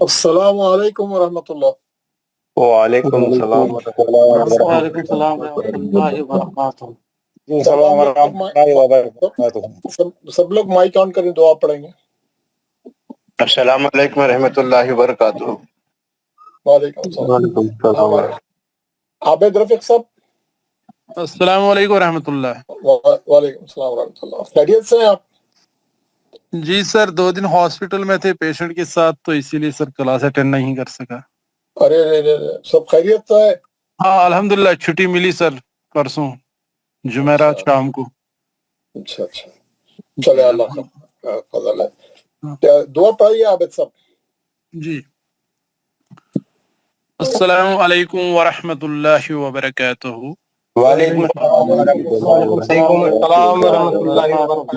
السلام علیکم ورحمۃ اللہ۔ وعلیکم السلام ورحمۃ اللہ وبرکاتہ۔ وعلیکم السلام ورحمۃ اللہ وبرکاتہ۔ السلام ورحمۃ اللہ وبرکاتہ۔ سب لوگ مائک آن کریں، دعا پڑھیں گے۔ السلام علیکم ورحمۃ اللہ وبرکاتہ۔ وعلیکم السلام۔ وعلیکم السلام۔ عابد رفیق صاحب، السلام علیکم ورحمۃ اللہ۔ وعلیکم السلام ورحمۃ اللہ۔ خیریت سے ہیں آپ؟ جی سر، 2 دن ہاسپٹل میں تھے پیشنٹ کے ساتھ، تو اسی لیے سر کلاس اٹینڈ نہیں کر سکا۔ ارے سب خیریت تو ہے؟ ہاں الحمدللہ، چھٹی ملی سر پرسوں جمعرات شام کو۔ اچھا اچھا، چلے اللہ کا فضل ہے۔ دعا پڑھیے عابد صاحب۔ جی، السلام علیکم ورحمۃ اللہ وبرکاتہ۔ وعلیکم السلام ورحمۃ اللہ وبرکاتہ۔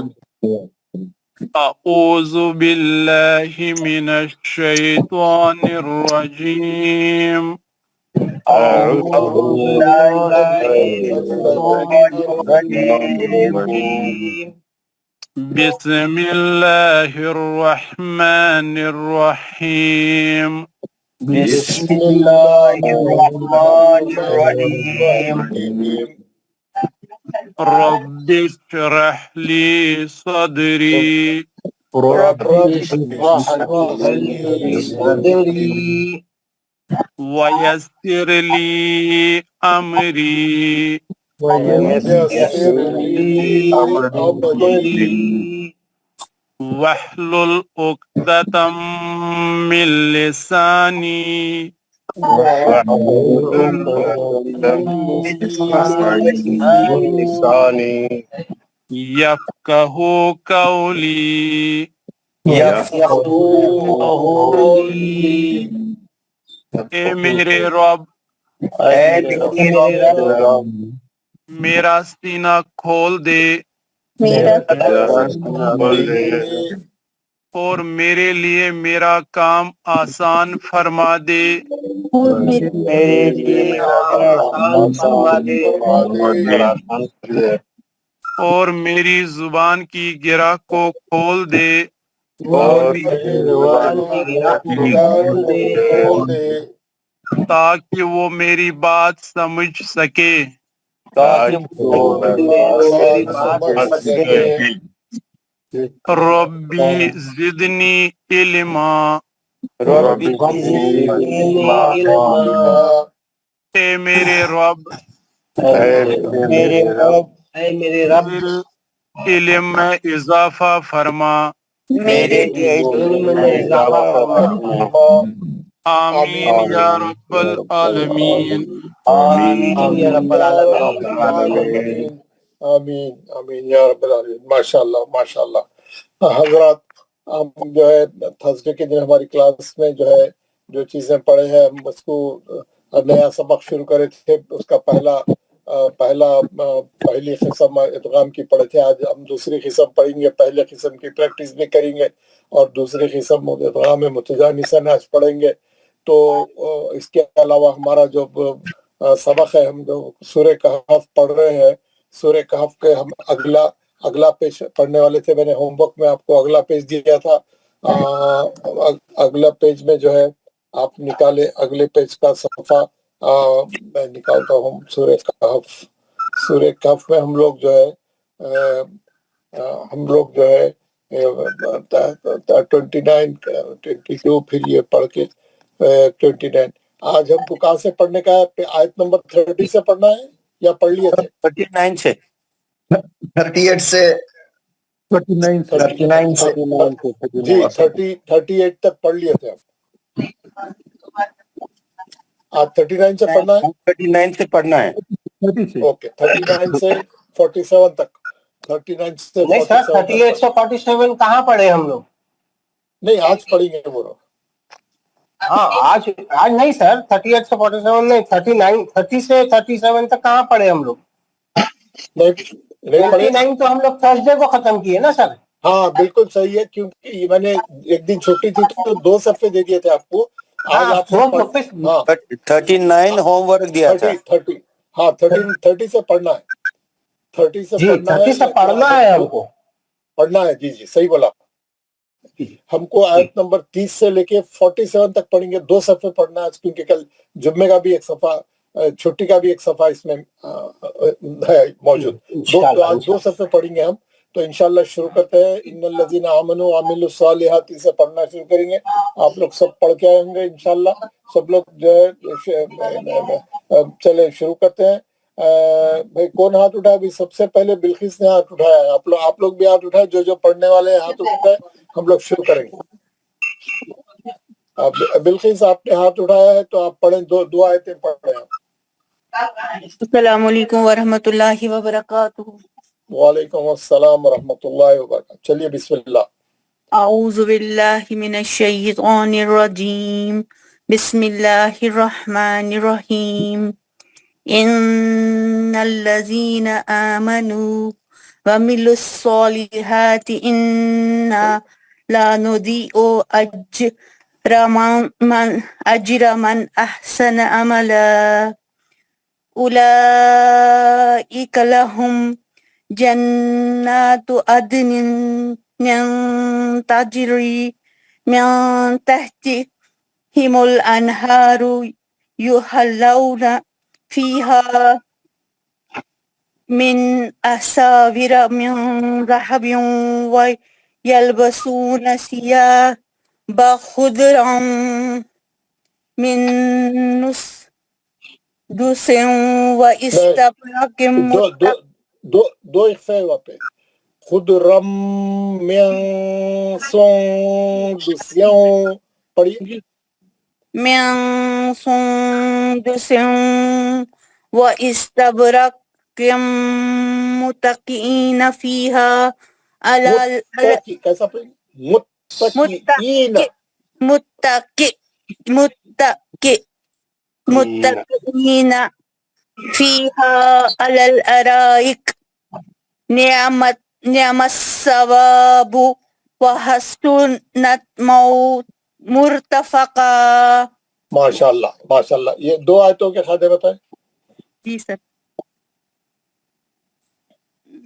اعوذ باللہ من الشیطان الرجیم۔ اعوذ باللہ بسم اللہ الرحمن الرحیم۔ بسم اللہ الرحمن الرحیم۔ رب اشرح لی صدری رب اشرح لی صدری ویسر لی امری ویسر لی امری واحلل عقدۃ من لسانی لسانی یفقہوا قولی۔ یفقہوا قولی۔ اے میرے رب، اے میرے رب، میرا سینہ کھول دے اور میرے لیے میرا کام آسان فرما دے۔ میرے لیے آسان فرما دے اور میری زبان کی گرہ کو کھول دے اور میری زبان کی گرہ کو کھول دے تاکہ وہ میری بات سمجھ سکے۔ تاکہ وہ میری بات سمجھ سکے۔ ربی زدنی علما۔ ربی زدنی علما۔ اے میرے رب، میرے رب، اے میرے رب، علم میں اضافہ فرما۔ میرے علم میں اضافہ فرما۔ آمین یا رب العالمین۔ آمین یا رب العالمین۔ آمین آمین یا رب العالمین۔ ماشاء اللہ ماشاء اللہ۔ حضرات، ہم جو ہے تھرسڈے کے دن ہماری کلاس میں جو ہے جو چیزیں پڑھے ہیں، ہم اس کو نیا سبق شروع کرے تھے، اس کا پہلی قسم ادغام کی پڑھے تھے۔ آج ہم دوسری قسم پڑھیں گے، پہلے قسم کی پریکٹس بھی کریں گے اور دوسری قسم ادغام متجانساً آج پڑھیں گے۔ تو اس کے علاوہ ہمارا جو سبق ہے، ہم جو سورہ کہف پڑھ رہے ہیں، سورہ کہف کے ہم اگلا پیج پڑھنے والے تھے۔ میں نے ہوم ورک میں آپ کو اگلا پیج دیا تھا۔ اگلا پیج میں جو ہے آپ نکالے، اگلے پیج کا صفحہ میں نکالتا ہوں۔ سورہ کہف میں ہم لوگ جو ہے 29 22 پھر یہ پڑھ کے 29۔ آج ہم کو کہاں سے پڑھنے کا ہے؟ آیت نمبر 30 سے پڑھنا ہے یا پڑھ لیے تھے؟ 39 سے 38 سے 39 جی 38 تک پڑھ لیے تھے ہم۔ آج 39 سے پڑھنا ہے؟ 39 سے پڑھنا ہے۔ اوکے، 39 سے 47 تک۔ 39 سے نہیں سر، 38 سے 47 کہاں پڑھے ہم لوگ؟ نہیں، آج پڑھیں گے وہ لوگ۔ ہاں آج نہیں سر، 38 سے 47 نہیں، 30 سے 37 تک کہاں پڑھے ہم لوگ؟ نہیں پڑھے۔ 39 تو ہم لوگ تھرسڈے کو ختم کیے نا سر۔ ہاں بالکل صحیح ہے، کیونکہ میں نے ایک دن چھٹی تھی تو 2 صفحے دے دیے تھے آپ کو۔ آج آپ 39 ہوم ورک دیا تھا۔ 30 ہاں 30 سے پڑھنا ہے۔ 30 سے جی پڑھنا ہے، 30 سے پڑھنا ہے ہم کو۔ پڑھنا ہے، جی صحیح بولا۔ ہم کو آیت نمبر 30 سے لے کے 47 تک پڑھیں گے. 2 صفحے پڑھنا ہے کیونکہ کل جمعے کا بھی ایک صفحہ, چھٹی کا بھی ایک صفحہ اس میں ہے موجود. آج 2 صفحے پڑھیں گے ہم. تو انشاءاللہ شروع کرتے ہیں. ان الذین آمنوا وعملوا الصالحات سے پڑھنا شروع کریں گے. آپ لوگ سب پڑھ کے آئیں گے انشاءاللہ. سب لوگ جو ہے چلے شروع کرتے ہیں. بھائی کون ہاتھ اٹھائے؟ بھی سب سے پہلے بلقیس نے ہاتھ اٹھایا ہے. آپ لوگ بھی ہاتھ اٹھائے, جو پڑھنے والے ہیں ہاتھ اٹھائے. ہم لوگ شروع کریں گے. بلقیس آپ نے ہاتھ اٹھایا ہے تو آپ پڑھیں. دو آیتیں پڑھیں آپ. السلام علیکم ورحمۃ اللہ وبرکاتہ. وعلیکم السلام ورحمۃ اللہ وبرکاتہ. چلیے بسم اللہ. اعوذ باللہ من الشیطان الرجیم. بسم اللہ الرحمن الرحیم. ان الذین آمنوا وعملوا الصالحات انا لا نضیع اجر من احسن عملا اولئک لهم جنات عدن تجری من تحتهم الانہار یحلون فیہا من اساور من ذہب ویلبسون ثیاب خضرا من سندس واستبرق دو اخفاء وہاں پہ. خضرم من سندس پڑھیے. من سندس واستبرق متکئین فیہا کیسا پڑھیں؟ متکئین متکئین فیہا علی الارائک نعم الثواب وحسنت مرتفقا. ماشاء اللہ ماشاء اللہ. یہ 2 آیتوں کے فائدے بتائیں. جی سر.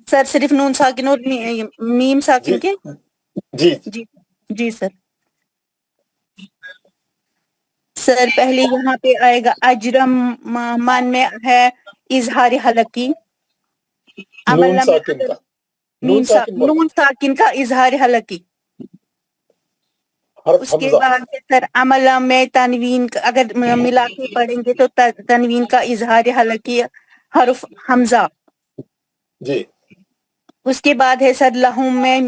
سر صرف نون ساکن اور میم ساکن کے. جی جی جی سر. سر پہلے یہاں پہ آئے گا اجرم من میں ہے اظہار حلقی. نون ساکن کا. نون ساکن کا اظہار حلقی. اس کے بعد سر عملہ میں تنوین اگر ملا کے پڑھیں گے تو تنوین کا اظہار حلقی حرف حمزہ. جی. اس کے بعد ہے سر لہم میں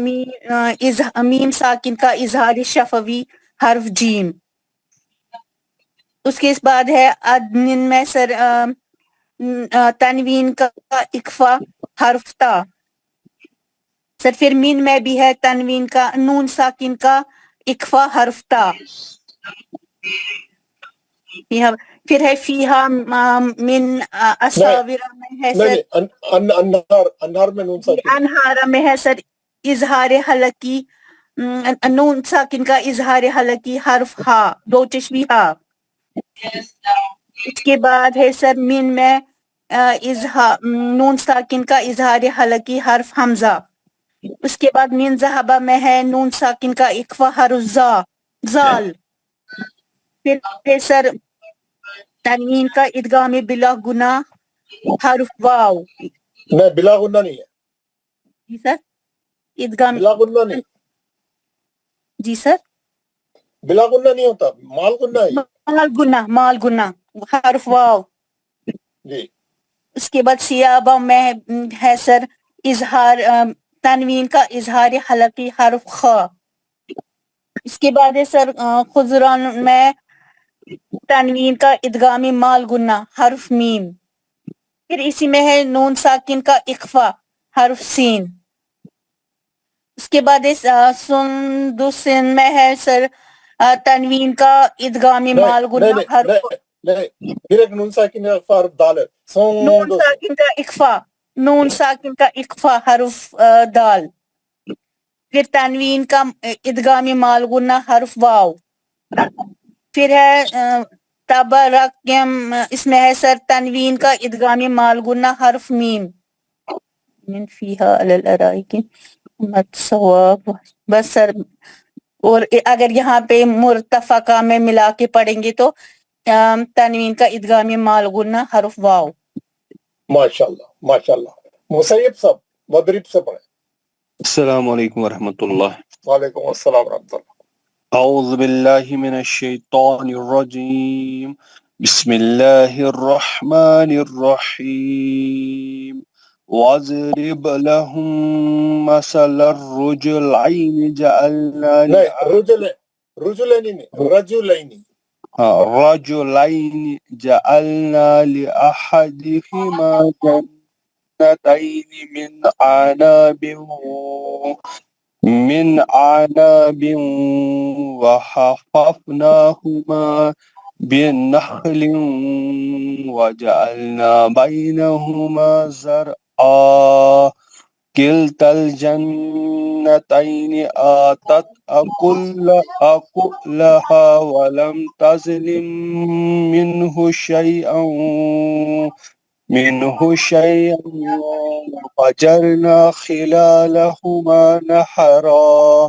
میم ساکن کا اظہار شفوی حرف جیم. اس کے بعد ہے عدن میں سر تنوین کا اکفا حرف تا. سر پھر مین میں بھی ہے تنوین کا نون ساکن کا اکفا حرف تا. پھر ہے فیہا من اساور میں ہے سر انہار میں نون ساکن. انہارا میں ہے سر اظہار حلقی نون ساکن کا اظہار حلقی حرف ہا 2 چشمی ہا. اس کے بعد ہے سر مین میں نون ساکن کا اظہار حلقی حرف حمزہ. اس کے بعد مین ذہبہ میں ہے نون ساکن کا اکفا حرف زال. پھر ہے سر تنوین کا ادغام بلا گناہ حرف واو. نہیں بلا غنہ نہیں ہے. جی سر. ادغام بلا غنہ نہیں. جی سر. بلا غنہ نہیں ہوتا, مال غنہ ہے. مال گناہ حرف واو. جی. اس کے بعد سیابہ میں ہے سر اظہار تنوین کا اظہار حلقی حرف خا. اس کے بعد ہے سر خضران میں تنوین کا ادغام مال گنہ حرف میم. پھر اسی میں ہے نون ساکن کا اخفا حرف سین. اس کے بعد سندسن میں ہے سر تنوین کا ادغام مال گنہ حرف. پھر ایک نون ساکن کا اخفا حرف دال ہے. نون ساکن کا اخفا نون ساکن کا اخفا حرف دال. پھر تنوین کا ادغام مال گنہ حرف واو. پھر ہے تبرکم اس میں ہے سر تنوین کا ادغام مال گنہ حرف میم. من فیہا علی الارائک ثواب. بس سر اور اگر یہاں پہ مرتفقہ میں ملا کے پڑھیں گے تو تنوین کا ادغام مالغنہ حرف واو. ماشاءاللہ مسیب صاحب مغرب سے پڑھیں. السلام علیکم ورحمۃ اللہ. وعلیکم السلام ورحمۃ اللہ. اعوذ باللہ من الشیطان الرجیم. بسم اللہ الرحمن الرحیم. واضرب لهم مثل الرجلين جعلنا نہیں رجلین رجلين جعلنا لأحدهما جنتين من عناب وحففناهما بنخل وجعلنا بينهما زرعا كلتا الجنتين آتت أكلها ولم تظلم منه شيئا وفجرنا خلالهما نهرا.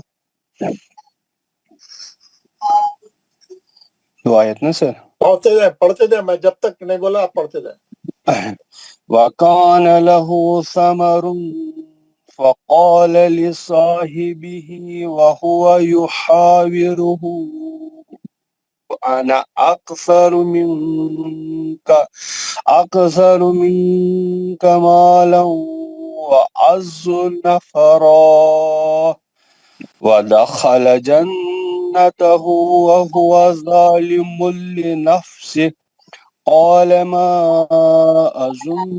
آیت نا سر پڑھتے جائیں میں جب تک نہیں بولا آپ پڑھتے جائیں. وَكَانَ لَهُ ثَمَرٌ فَقَالَ لِصَاحِبِهِ وَهُوَ يُحَاوِرُهُ أَنَا أَكْثَرُ مِنْكَ مَالًا وَأَعَزُّ نَفَرًا. ودخل جنته وهو ظالم لنفسه قال ما أظن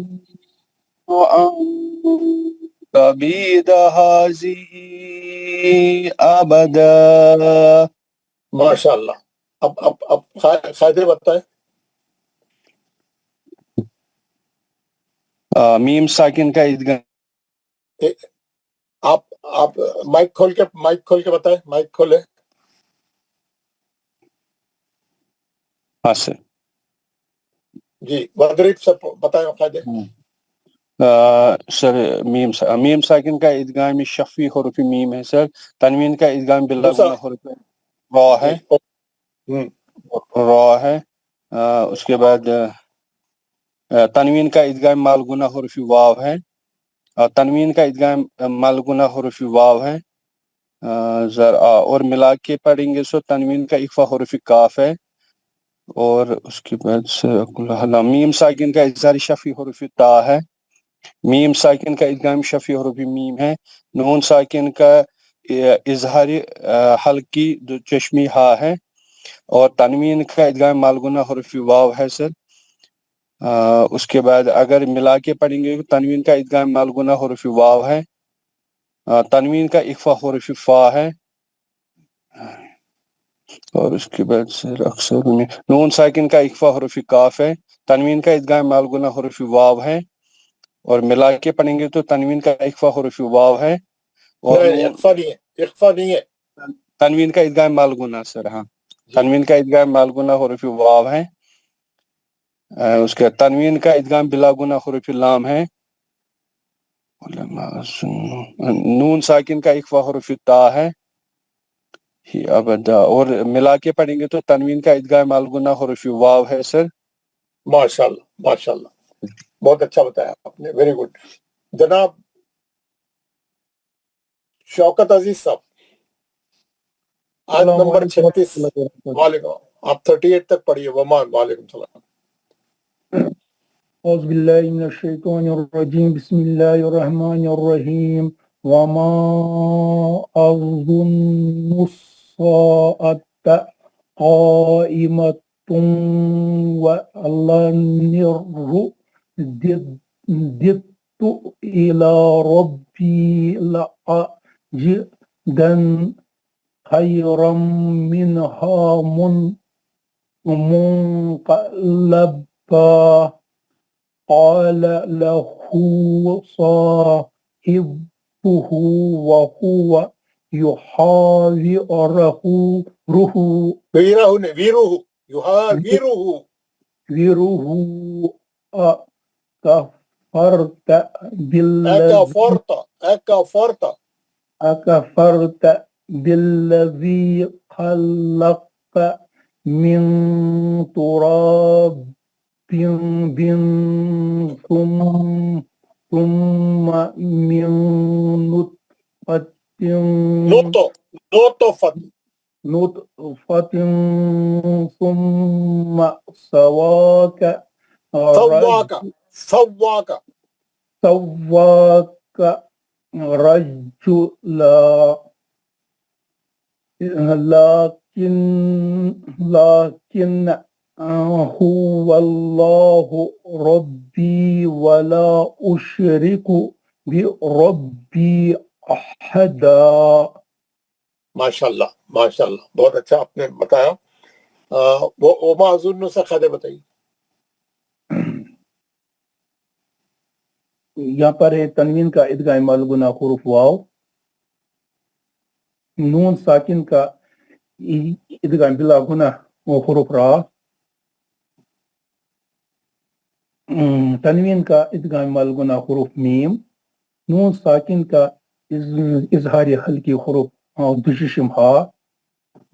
أن تبيد هذه أبدا. ماشاءاللہ. اب خادر بتائیں. میم ساکن کا ادغام. آپ مائک کھول کے بتائیں. مائک کھولے. ہاں سر. جی مغرب سے بتائیں قاعدے. سر میم ساکن کا ادغام شفی حروف میم ہے سر. تنوین کا ادغام باللغہ حروف را ہے. اس کے بعد تنوین کا ادغام مالگنہ حروف واو ہے. تنوین کا ادغام مالگنہ حروف واو ہے. اور ملا کے پڑھیں گے سو تنوین کا اخفا حروف کاف ہے. اور اس کے بعد میم ساکن کا اظہار شفی حروف تا ہے. میم ساکن کا ادغام شفی حروف میم ہے. نون ساکن کا اظہار حلقی دو چشمی ہا ہے. اور تنوین کا ادغام مالگنہ حروف واو ہے سر. اس کے بعد اگر ملا کے پڑھیں گے تنوین کا ادغام مالگنہ حروف واو ہے. تنوین کا اخفا حروف فا ہے. اور اس کے بعد سر اکثر نون ساکن کا اخفا حروف کاف ہے. تنوین کا ادغام مالگنہ حروف واو ہے. اور ملا کے پڑھیں گے تو تنوین کا اخفا حروف واو ہے. اور اخفا نہیں ہے. تنوین کا ادغام مالگنہ سر. ہاں تنوین کا ادغام مالگنہ حروف واو ہے. اس کے تنوین کا ادغام بلا گنہ حروف لام ہے. نون ساکن کا اخفا حروف تا ہے. ابدا. اور ملا کے پڑھیں گے تو تنوین کا ادغام مالگنہ حروف واو ہے سر. ماشاءاللہ بہت اچھا بتایا آپ نے. Very good. جناب شوکت عزیز صاحب آیت نمبر 36. وعلیکم. آپ 38 تک پڑھیے. ومان. وعلیکم السلام. اعوذ باللہ من الشیطان الرجیم. بسم اللہ الرحمن الرحیم. وما اظن الساعة قائمة ولئن رددت إلى ربي لأجدن خيرا منها منقلبا. قال له صاحبه وهو يحاوره أكفرت بالذي خلق من تراب ثم من نطفة نطفة ثم سواك رجلا لكن هو الله ربي ولا أشرك بربي أحدا. ماشاءاللہ ماشاءاللہ، بہت اچھا آپ نے بتایا. وما اظن سے خدے بتائیے. یہاں پر ہے تنوین کا ادغام الگنا حروف واو، نون ساکن کا ادغام بلا گنا حروف را، تنوین کا ادغام الگنا حروف میم، نون ساکن کا اظہار حلقی حروف دششم ہا،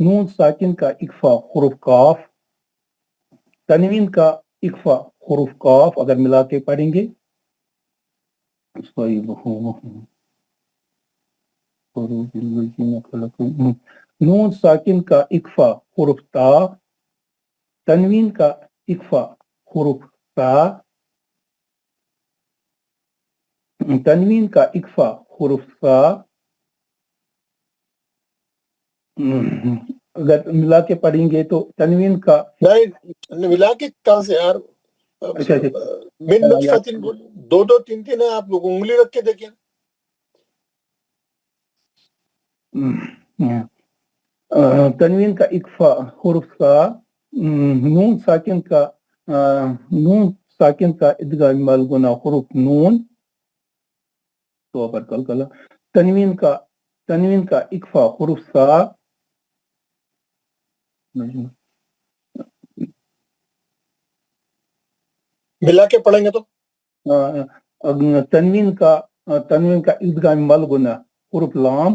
نون ساکن کا اکفا حروف کاف، تنوین کا اکفا حروف کاف اگر ملا کے پڑھیں گے نون ساکن کا اکفا حروف تا، تنوین کا اکفا حروف تا، تنوین کا اکفا حروف سا، اگر ملا کے پڑھیں گے تو تنوین کا نہیں ملا کے کہاں سے یار؟ من نطفتن دو دو تین تین ہے، آپ لوگ انگلی رکھ کے دیکھیں. تنوین کا اکفا حروف سا، نون ساکن کا ادغام ملگنا حروف نون تو پر کل تنوین کا اکفا حروف سا، ملا کے پڑھیں گے تو تنوین کا ادغام ملگنا حروف لام،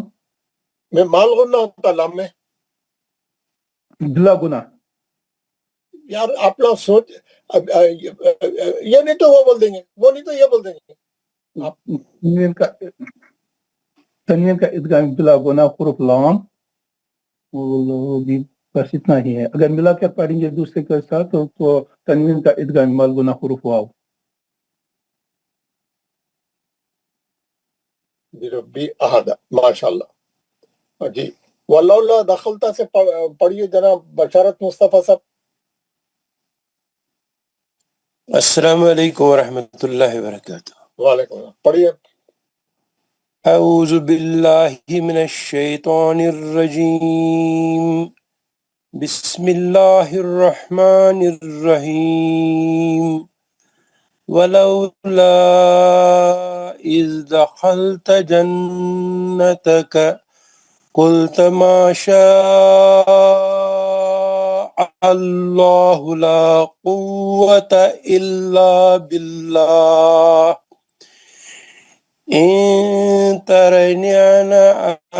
میں مال غنہ ہوتا لام میں بلا گنا. یار آپ لوگ سوچ یہ نہیں تو وہ بول دیں گے، وہ نہیں تو یہ بول دیں گے. تنوین کا ادغام بلا گنا حروف لام، بس اتنا ہی ہے. اگر ملا کر پڑھیں گے دوسرے کے ساتھ تو تنوین کا ادغام ملگنا حروف واو. ربی احد، ماشاءاللہ. جی واللہ دخلتا سے پڑھیے جناب بشارت مصطفیٰ صاحب. السلام علیکم ورحمۃ اللہ وبرکاتہ. وعلیکم السلام، پڑھیے. اعوذ باللہ من الشیطان الرجیم، بسم اللہ الرحمن الرحیم. ولولا اذ دخلت جنتک قلت ما شاء اللہ لا قوة الا باللہ ان ترنی انا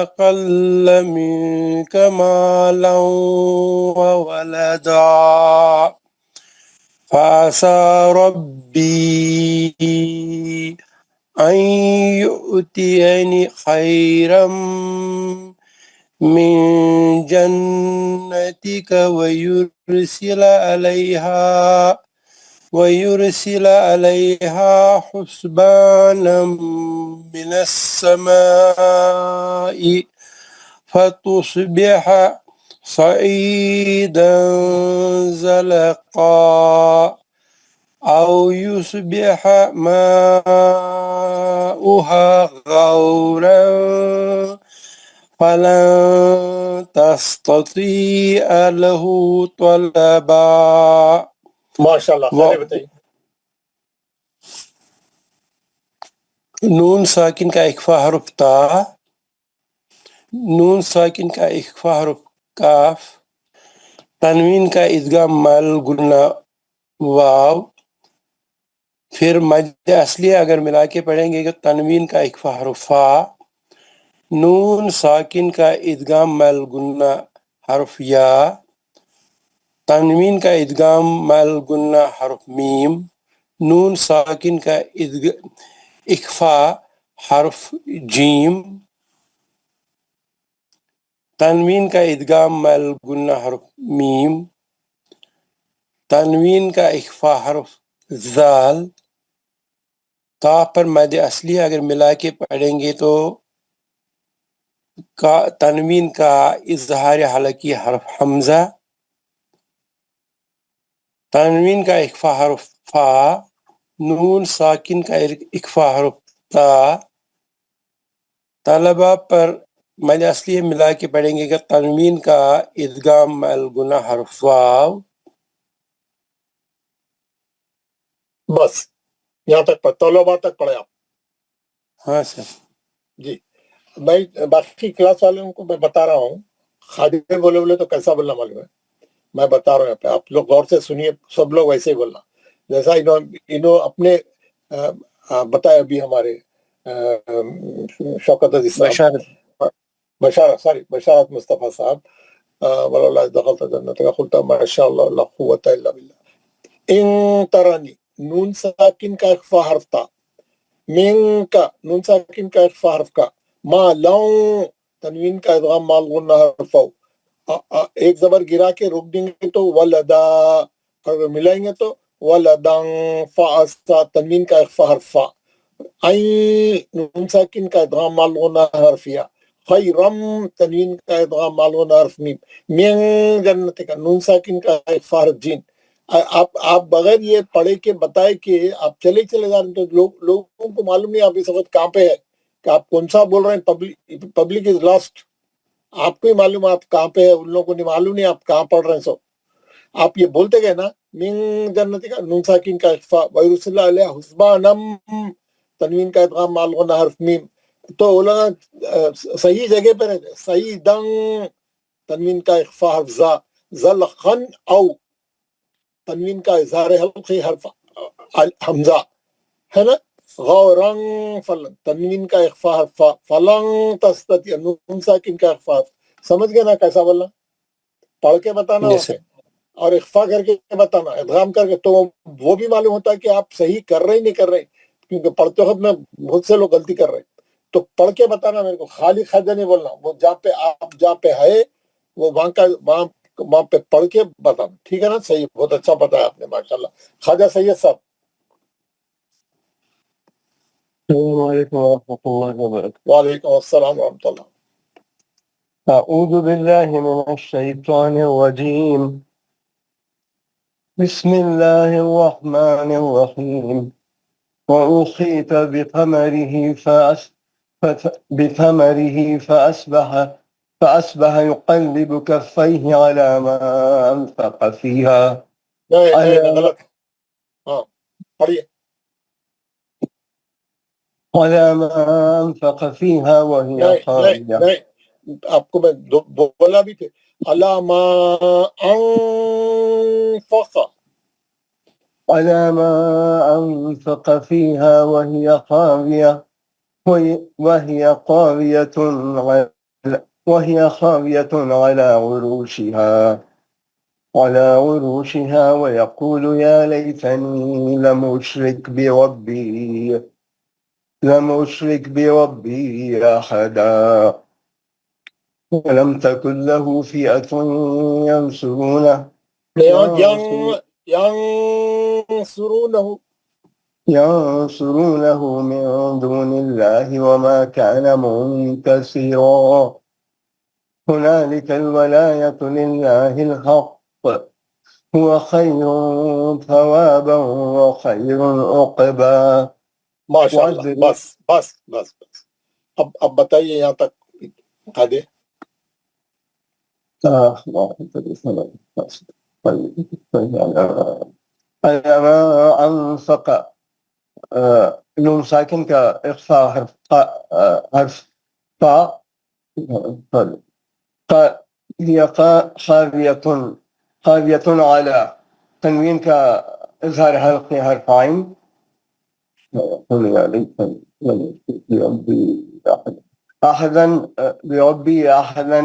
اقل منک مالا وولدا فعسى ربي ان يؤتيني خيرا من جنتك ويرسل عليها حسبانا من السماء فتصبح صعيدا زلقا أو يصبح ماؤها غورا فلن تستطيع له طلبا. ماشاءاللہ، خیر بتائیے. نون ساکن کا اخفا حرف تا، نون ساکن کا اخفا حرف کاف، تنوین کا ادغام مال گنا واو، پھر مد اصلی اگر ملا کے پڑھیں گے کہ تنوین کا اخفا حرف فا، نون ساکن کا ادغام مع الغنہ حرف یا، تنوین کا ادغام مع الغنہ حرف میم، نون ساکن کا اخفا حرف جیم، تنوین کا ادغام مع الغنہ حرف میم، تنوین کا اخفا حرف ذال، کاف پر مد اصلی اگر ملا کے پڑھیں گے تو تنوین کا اظہار حلقی حرف حمزہ، تنوین کا اخفا حرف فا، نون ساکن کا اخفا حرف تا، طلبہ پر مد اصلی ملا کے پڑھیں گے کہ تنوین کا ادغام مع الغنہ حرف واو. بس یہاں تک طلبہ تک پڑھے آپ؟ ہاں سر. جی میں باقی کلاس والوں کو میں بتا رہا ہوں، خادم بولے تو کیسا بولنا معلوم ہے، میں بتا رہا ہوں یہاں پہ، آپ لوگ غور سے سنیے، سب لوگ ویسے ہی بولنا جیسا انہوں اپنے بتایا ابھی ہمارے شوکت عزیز صاحب، بشارت مصطفیٰ صاحب، ولولا اذ دخلت جنتک قلت ما شاء اللہ لا قوت الا باللہ. ان ترانی نون ساکن کا اخفا حرف تھا، من کا نون ساکن کا اخفا حرف کا، ما لون تنوین کا ادغام مع الغنہ حرف او، ایک زبر گرا کے روک دیں گے تو ولدا، اگر ملائیں گے تو ولدن، فاسا تنوین کا اخفا حرف فا، عین نون ساکن کا ادغام مع الغنہ حرف یا، خیرم تنوین کا ادغام مع الغنہ حرف میم، من جنت کا نون ساکن کا اخفا حرف جین. آپ بغیر یہ پڑھے کے بتائے کہ آپ چلے جا رہے ہیں تو لوگوں کو معلوم نہیں آپ اس وقت کہاں پہ ہے، کہ آپ کون سا بول رہے ہیں. پبلک از لاسٹ، آپ کو ہی معلوم آپ کہاں پہ ہے، ان لوگوں کو نہیں معلوم نہیں آپ کہاں پڑھ رہے ہیں. سو آپ یہ بولتے گئے نا، من جنت کا نون ساکن کا اخفا، وَيُرْسِلَ عَلَيْهَا حُسْبَانًا تنوین کا ادغام مع الغنہ حرف میم، تو علماء صحیح جگہ پر ہے. صحیح دن تنوین کا اخفا حرف زا، زلخن او تنوین کا اظہار حلقی حرف حمزہ ہے نا، غورن فلن تنوین کا اخفا حرف فا، فلن تستطیع نون ساکن کا اخفا حرف. سمجھ گئے نا کیسا بولنا؟ پڑھ کے بتانا Yes, sir. اور اخفا کر کے بتانا، ادغام کر کے، تو وہ بھی معلوم ہوتا ہے کہ آپ صحیح کر رہے ہی نہیں کر رہے، کیونکہ پڑھتے وقت میں بہت سے لوگ غلطی کر رہے. تو پڑھ کے بتانا میرے کو، خالی خواجہ نہیں بولنا. وہ جہاں پہ ہے وہ وہاں پہ پڑھ کے بتانا، ٹھیک ہے نا؟ صحیح، بہت اچھا بتایا آپ نے، ماشاءاللہ. خواجہ سید صاحب. السلام علیکم ورحمۃ اللہ وبرکاتہ. وعلیکم السلام ورحمۃ اللہ. اعوذ باللہ من الشیطان الرجیم، بسم اللہ الرحمن الرحیم. وأحيط بثمره فأصبح يقلب كفيه على ما أنفق فيها. نہیں غلط، ہاں پڑھیے. على ما أنفق فيها وهي خاوية. نہیں آپ کو میں بولا بھی تھے، علامہ انفق، على ما أنفق فيها وهي خاوية على عروشها ويقول يا ليتني لم أشرك بربي أحدا ولم تكن له فئة ينصرونه من دون الله وما كان منتصرا. هنالك الولاية لله الحق هو خير ثوابا وخير عقبا. ماشاء اللہ. بس اب بتائیے یہاں تک قادے. على أنفق نون ساكن كإخفاء حرف طاء، هي خاوية على تنوين كإظهار حلقي حرف عين. أحدا بربي أحدا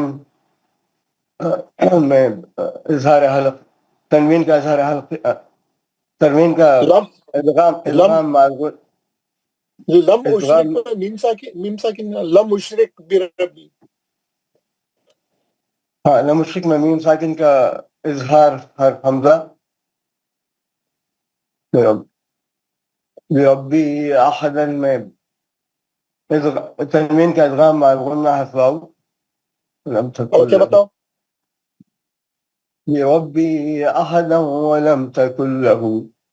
میں اظہار حلق تنوین کا اظہار حلق تنوین کا لم ادغام معذور لم ادغام اشرک میں میم ساکن لم اشرک بربی. ہاں لم اشرک میں میم ساکن کا اظہار حرف حمزہ بربی احدا میں تنوین کا ادغام مع الغنہ حرف واو لم اور تکن کیا بتاؤ؟ بربی احدا ولم تکن له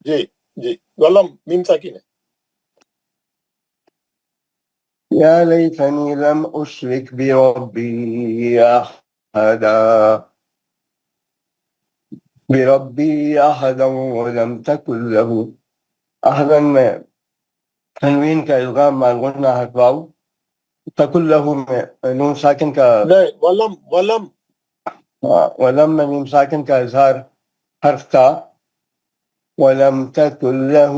جی ولم میم ساکن ہے. يا ليتني لم أشرك بربي أحدا ولم تكن له أحدا میں تنوین کا ادغام مع الغنہ حرف واو تکن له میں نون ساکن کا نہیں ولم ولم میں میم ساکن کا اظہار حرف تا ولم تکن له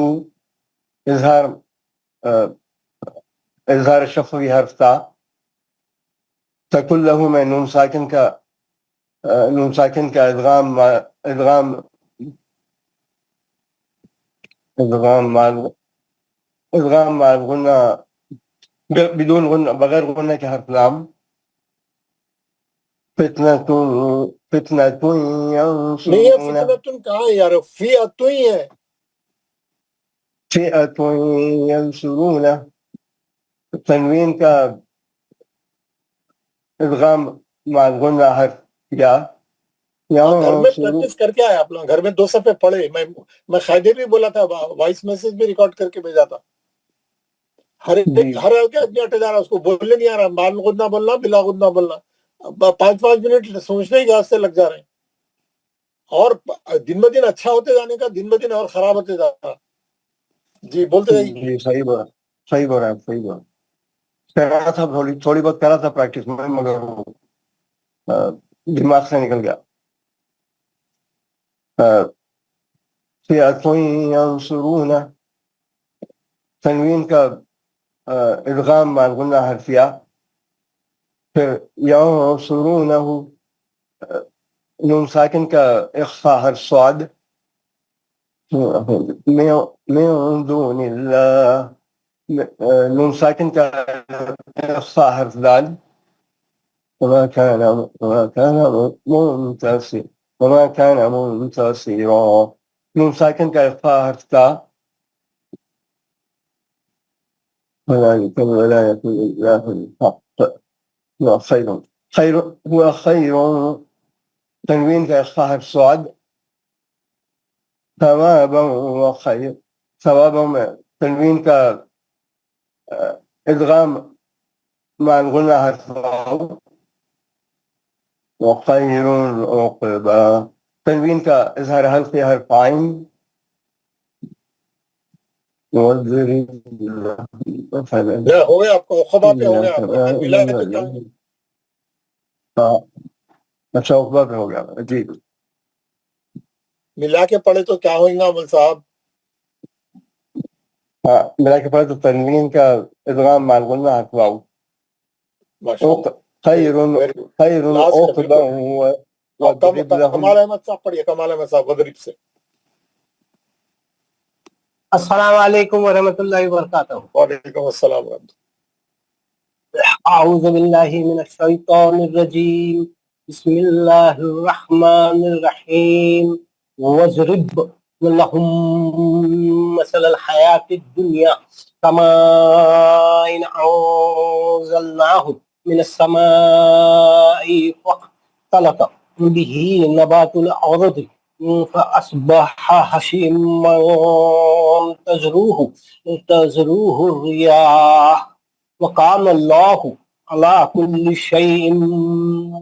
اظہار شفوی حرف تا تکن له میں نون ساکن کا ادغام مع الغنہ بدون غنہ بغیر غنہ کے حرف لام فتنة نہیں ہے. ينصرون فتنتن کہاں ہے یار؟ فیعتن ہی ہے. فئة ينصرون تنوین کا ادغام مع الغنہ حرف یا گھر میں پریکٹس کر کے آئے آپ لوگ؟ گھر میں 2 صفحے پڑھے. میں قاعدے بھی بولا تھا، وائس میسج بھی ریکارڈ کر کے بھیجا تھا. ہر آدمی اٹھ جا رہا، اس کو بولنے نہیں آ رہا. مال غنہ بولنا، بلا غنہ بولنا. 5 منٹ سوچنے کے واسطے لگ جا رہے ہیں. اور دن بہ دن اچھا ہوتے جانے کا، دن بہ دن اور خراب ہوتے جا رہا. جی بولتے جائیے. جی صحیح بول رہا ہے کر رہا تھا، تھوڑی بہت کر رہا تھا پریکٹس میں، مگر دماغ سے نکل گیا. فئة ينصرون تنوین کا ادغام مع الغنہ حرف یا پھر ينصرونه نون ساکن کا اخفاء حرف صاد من دون اللہ نون ساکن کا اخفاء حرف دال وما كان منتصرا نون ساکن کا اخفاء حرف تا وذلك الولاية لله الحق هو خير تنوین کا اخفاء حرف صاد ثوابا وخير ثوابا میں تنوین کا ادغام مع الغنہ حرف واو وخير عقبا تنوین کا اظہار حلقی حرف عین ہو گیا آپ کو خبا پہ ہو گیا آپ کو. ملا ہے تو کیا ہے؟ اچھا عقبہ پہ ہو گیا. جی ملا کے پڑھے تو کیا ہوئیں گا عمل صاحب؟ ہاں ملا کے پڑھے تو تنوین کا ادغام مع الغنہ حرف واو خیر عقبا واضرب لهم کمال احمد صاحب پڑھیے. کمال احمد صاحب غضرب سے. السلام علیکم ورحمۃ اللہ وبرکاتہ. وعلیکم السلام ورحمۃ اللہ. اعوذ باللہ من الشیطان الرجیم بسم اللہ الرحمن الرحیم واضرب لهم مثل الحیاة الدنیا کماء انزلناه من السماء فاختلط به نبات الارض فأصبح هشيما تزروه الرياح وكان الله على كل شيء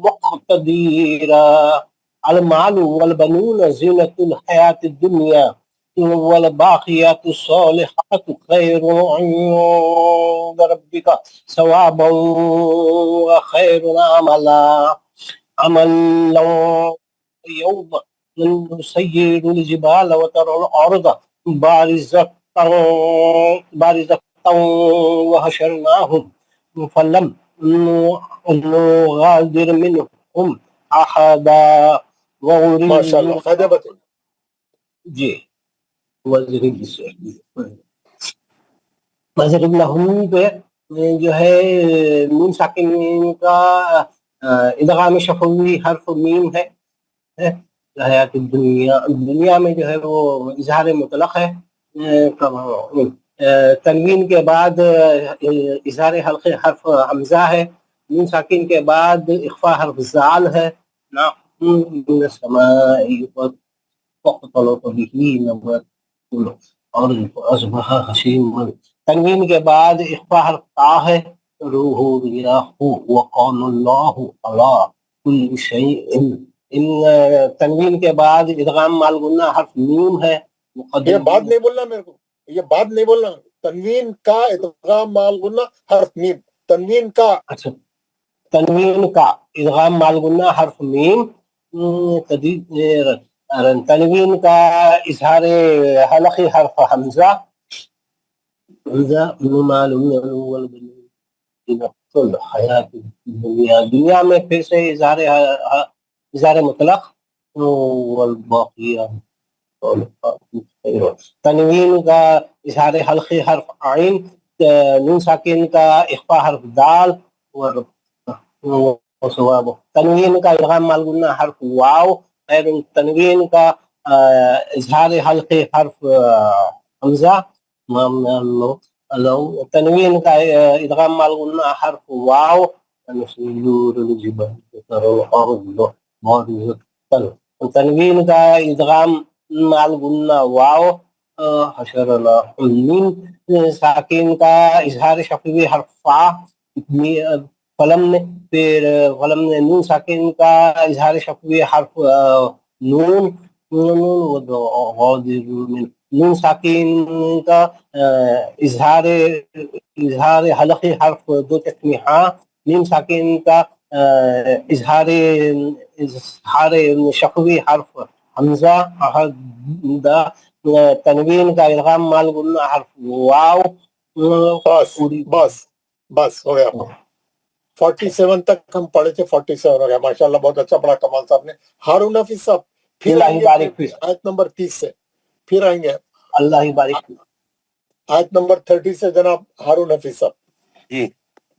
مقتدرا. المال والبنون زينة الحياة الدنيا والباقيات الصالحات خير عند ربك ثوابا وخير عملا يوم نسير الجبال وترى الأرض بارزة وحشرناهم فلم نغادر منهم أحدا ماشاء اللہ قاعدہ بتائیے. جی وضرب لہم پہ جو ہے نون ساکن کا ادغام شفوی حرف میم ہے. حیات دنیا میں جو ہے وہ اظہار مطلق ہے. تنوین کے بعد اظہار حلقے حرف حمزہ ہے. نون ساکن کے بعد اخفاء حرف زال ہے. من السماء فاختلط به نبات الارض فاصبح هشيما. تنوین کے بعد اخفاء حرف تا ہے. روح ریاح وقال اللہ علی کل شیء. ان تنوین کے بعد ادغام مال غنہ حرف میم ہے. یہ بات نہیں بولنا میرے کو, یہ بات نہیں بولنا. تنوین کا ادغام مال غنہ حرف میم. تنوین کا, اچھا تنوین کا ادغام مال غنہ حرف میم. تنوین کا اظہار حلقی حرف حمزہ. حمزہ حیات دنیا میں پھر سے اظہار مطلق. والباقیات تنوین کا اظہار حلقی حرف عین. نون ساکن کا اخفاء حرف دال. تنوین کا ادغام مال غنہ حرف واو. تنوین کا اظہار حلقی حرف حمزہ. تنوین کا ادغام مال غنہ حرف واو. تنوین کا ادغام مال غنہ واو. حشرنا نون ساکن کا اظہار شفوی حرف فا. قلم نے پھر قلم نے نون ساکن کا اظہار شفوی حرف نون. نون ساکن کا اظہار حلقی حرف دو تسمیہ. نون ساکن کا اظہار شفوی حرف حمزہ. تنوین کا ادغام مال غنہ حرف واو. بس بس ہو گیا. 47 تک ہم پڑھے تھے, 47 ہو گیا. ماشاءاللہ بہت اچھا پڑھا کمال صاحب نے. ہارون حفیظ صاحب پھر آئیں گے آیت نمبر 30 سے, پھر آئیں گے اللہ بارک. آیت نمبر 30 سے جناب ہارون حفیظ صاحب. جی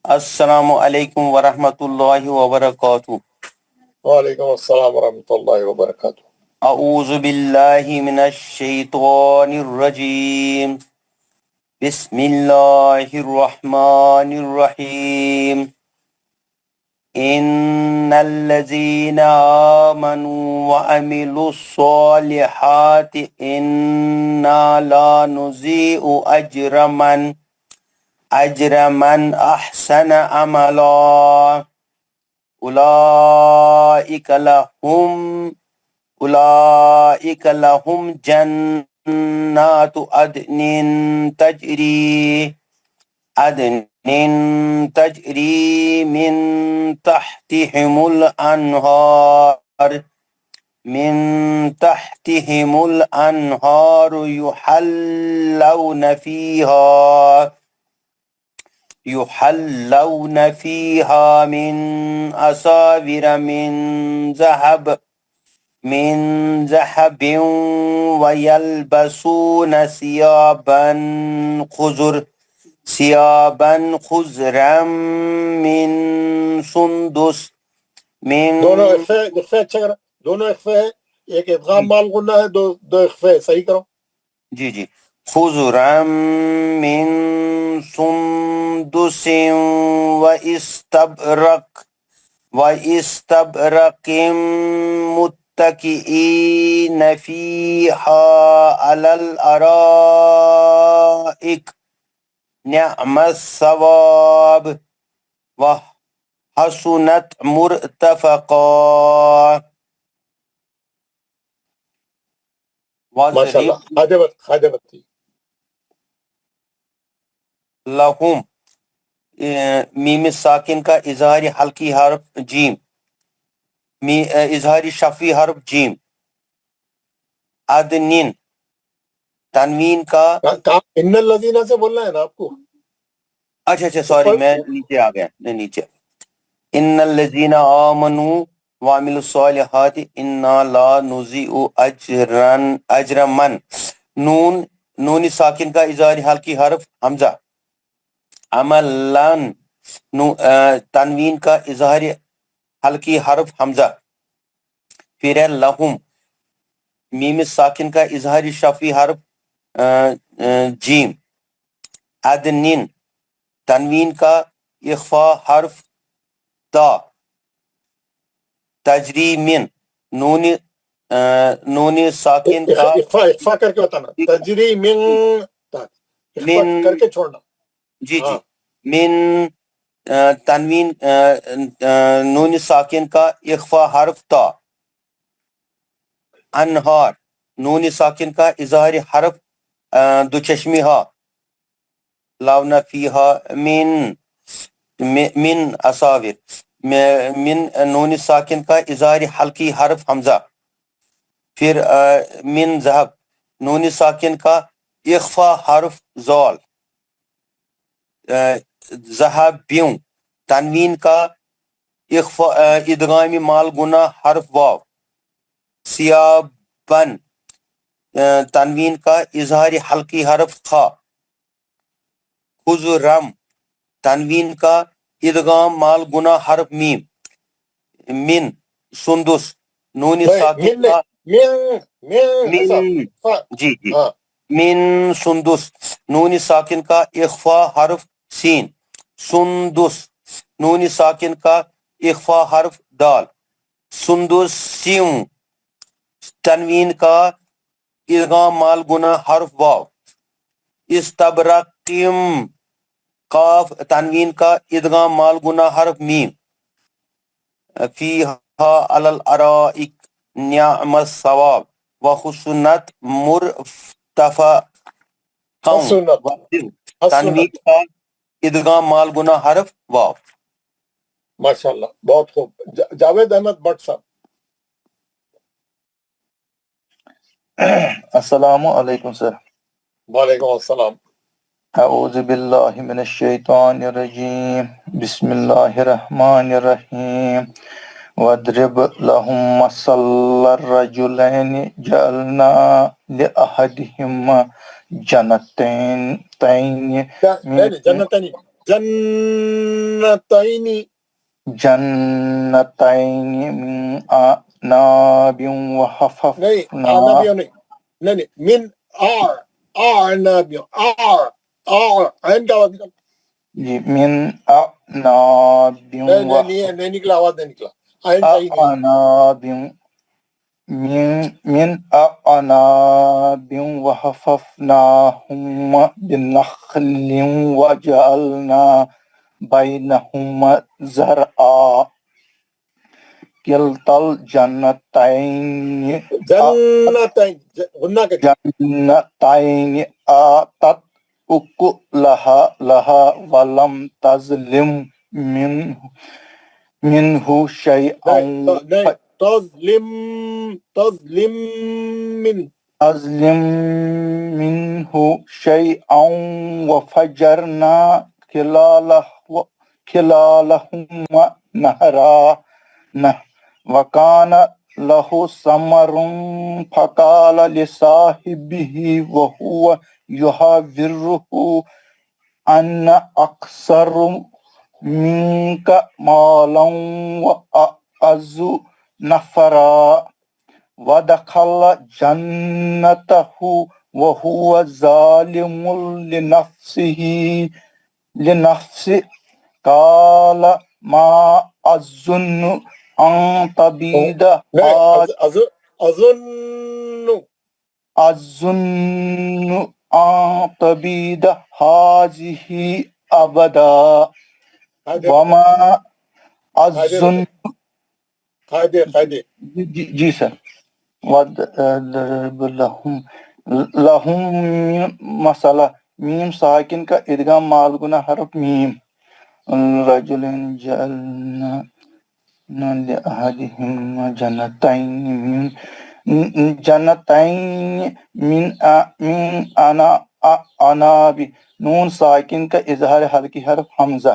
السلام علیکم ورحمۃ اللہ وبرکاتہ. وعلیکم السلام ورحمۃ اللہ وبرکاتہ. اعوذ باللہ من الشیطان الرجیم. بسم اللہ الرحمن الرحیم. ان الذین آمنوا وعملوا الصالحات انا لا نضيع اجر من احسن عملا. اولئک لهم جنات عدن تجری من تحتهم الانہار يحلون فيها من أساور من ذهب ويلبسون ثيابا خضرا من سندس. دونوں اخفے اچھا کرو, دونوں اخفے ہے. ایک ادغام مال غنہ ہے, دو اخفے صحیح کرو. جی خضرا من سندس واستبرق متكئين فيها على الارائك نعم الثواب وحسنت مرتفقا. ماشاءاللہ خادمت تھی. لہم میم ساکن کا اظہار حلقی حرف جیم. اظہار شفوی حرف جیم. عدنین تنوین کا ان الذین سے بولنا ہے نا آپ کو. اچھا سوری میں نیچے آ گیا. نہیں نیچے ان الذین آمنوا وعملوا الصالحات انا لا نضيع اجر من نون ساکن کا اظہار حلقی حرف حمزہ عملان تنوین کا اظہار حلقی حرف حمزہ پھر ہے لہم میم ساکن کا اظہار شفی حرف جیم عدنین تنوین کا اخفا حرف تا تجری من نون ساکن کا اخفا کر کے بتانا تجری من اخفا کر کے چھوڑنا جی من تنوین نون ساکن کا اخفا حرف تا انہار نون ساکن کا اظہار حرف دو چشمی ہا لاونا فیہا من اساور من نون ساکن کا اظہار حلقی حرف حمزہ پھر من ذہب نون ساکن کا اخفا حرف زال ذہبیوں تنوین کا اخفا ادغام مال گنا حرف واو سیابن تنوین کا اظہار حلقی حرف خا خزرم تنوین کا ادغام مال گنا حرف میم من سندس نون ساکن کا جی من سندس نون ساکن کا اخفا حرف سین سندس نون ساکن کا اخفا حرف دال سندسیوں تنوین کا ادغام مال گنا حرف واو استبرقیم قاف تنوین کا ادغام مال گنا حرف میم فیہا علی الارائک نعم الثواب وحسنت مرتفع تنوین کا ادغام مال گنا حرف واو ماشاءاللہ بہت خوب جاوید احمد بٹ صاحب السلام علیکم سر وعلیکم السلام اعوذ باللہ من الشیطان الرجیم بسم اللہ الرحمن الرحیم وَاضْرِبْ لَهُمْ مَثَلَ الرَّجُلَيْنِ جَعَلْنَا لِأَحَدِهِمَا جَنَّتَيْنِ مِنْ أَعْنَابٍ وَحَفَفْنَاهُمَا نہیں من أعناب عین کا آواز نکلا من أعناب نہیں نکلا آواز نہیں نکلا أعناب من أعناب وحففناهما بنخل وجعلنا بينهما زرعا كلتا الجنتين آتت أكلها ولم تظلم منه شيئا تظلم منه شيئا وفجرنا خلالهما نهرا وكان له ثمر فقال لصاحبه وهو يحاوره أنا أكثر منك مالا وأعز نفرا ودخل جنته وهو ظالم لنفسه قال ما أظن أن تبيد أظن أن تبيد هذه أبدا وما أظن جی سر وَاضْرِبْ لَهُم مسئلہ میم ساکن کا ادغام مال گنا حرف میم رجلین جعلنا لأحدهما جنتين من أعناب نون ساکن کا اظہار حلقی حرف حمزہ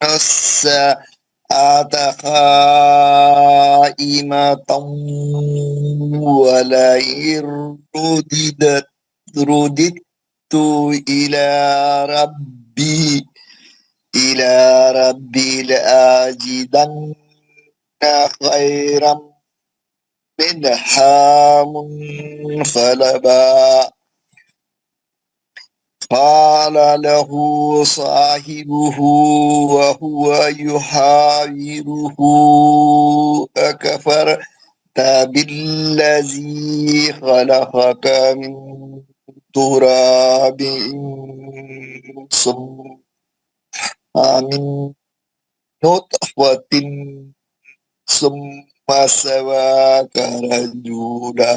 الساعة قائمة ولئن رددت إلى ربي لأجدن خيرا منها منقلبا قال له صاحبه وهو يحاوره أكفرت بالذي خلقك من تراب ثم من نطفة ثم سواك رجلا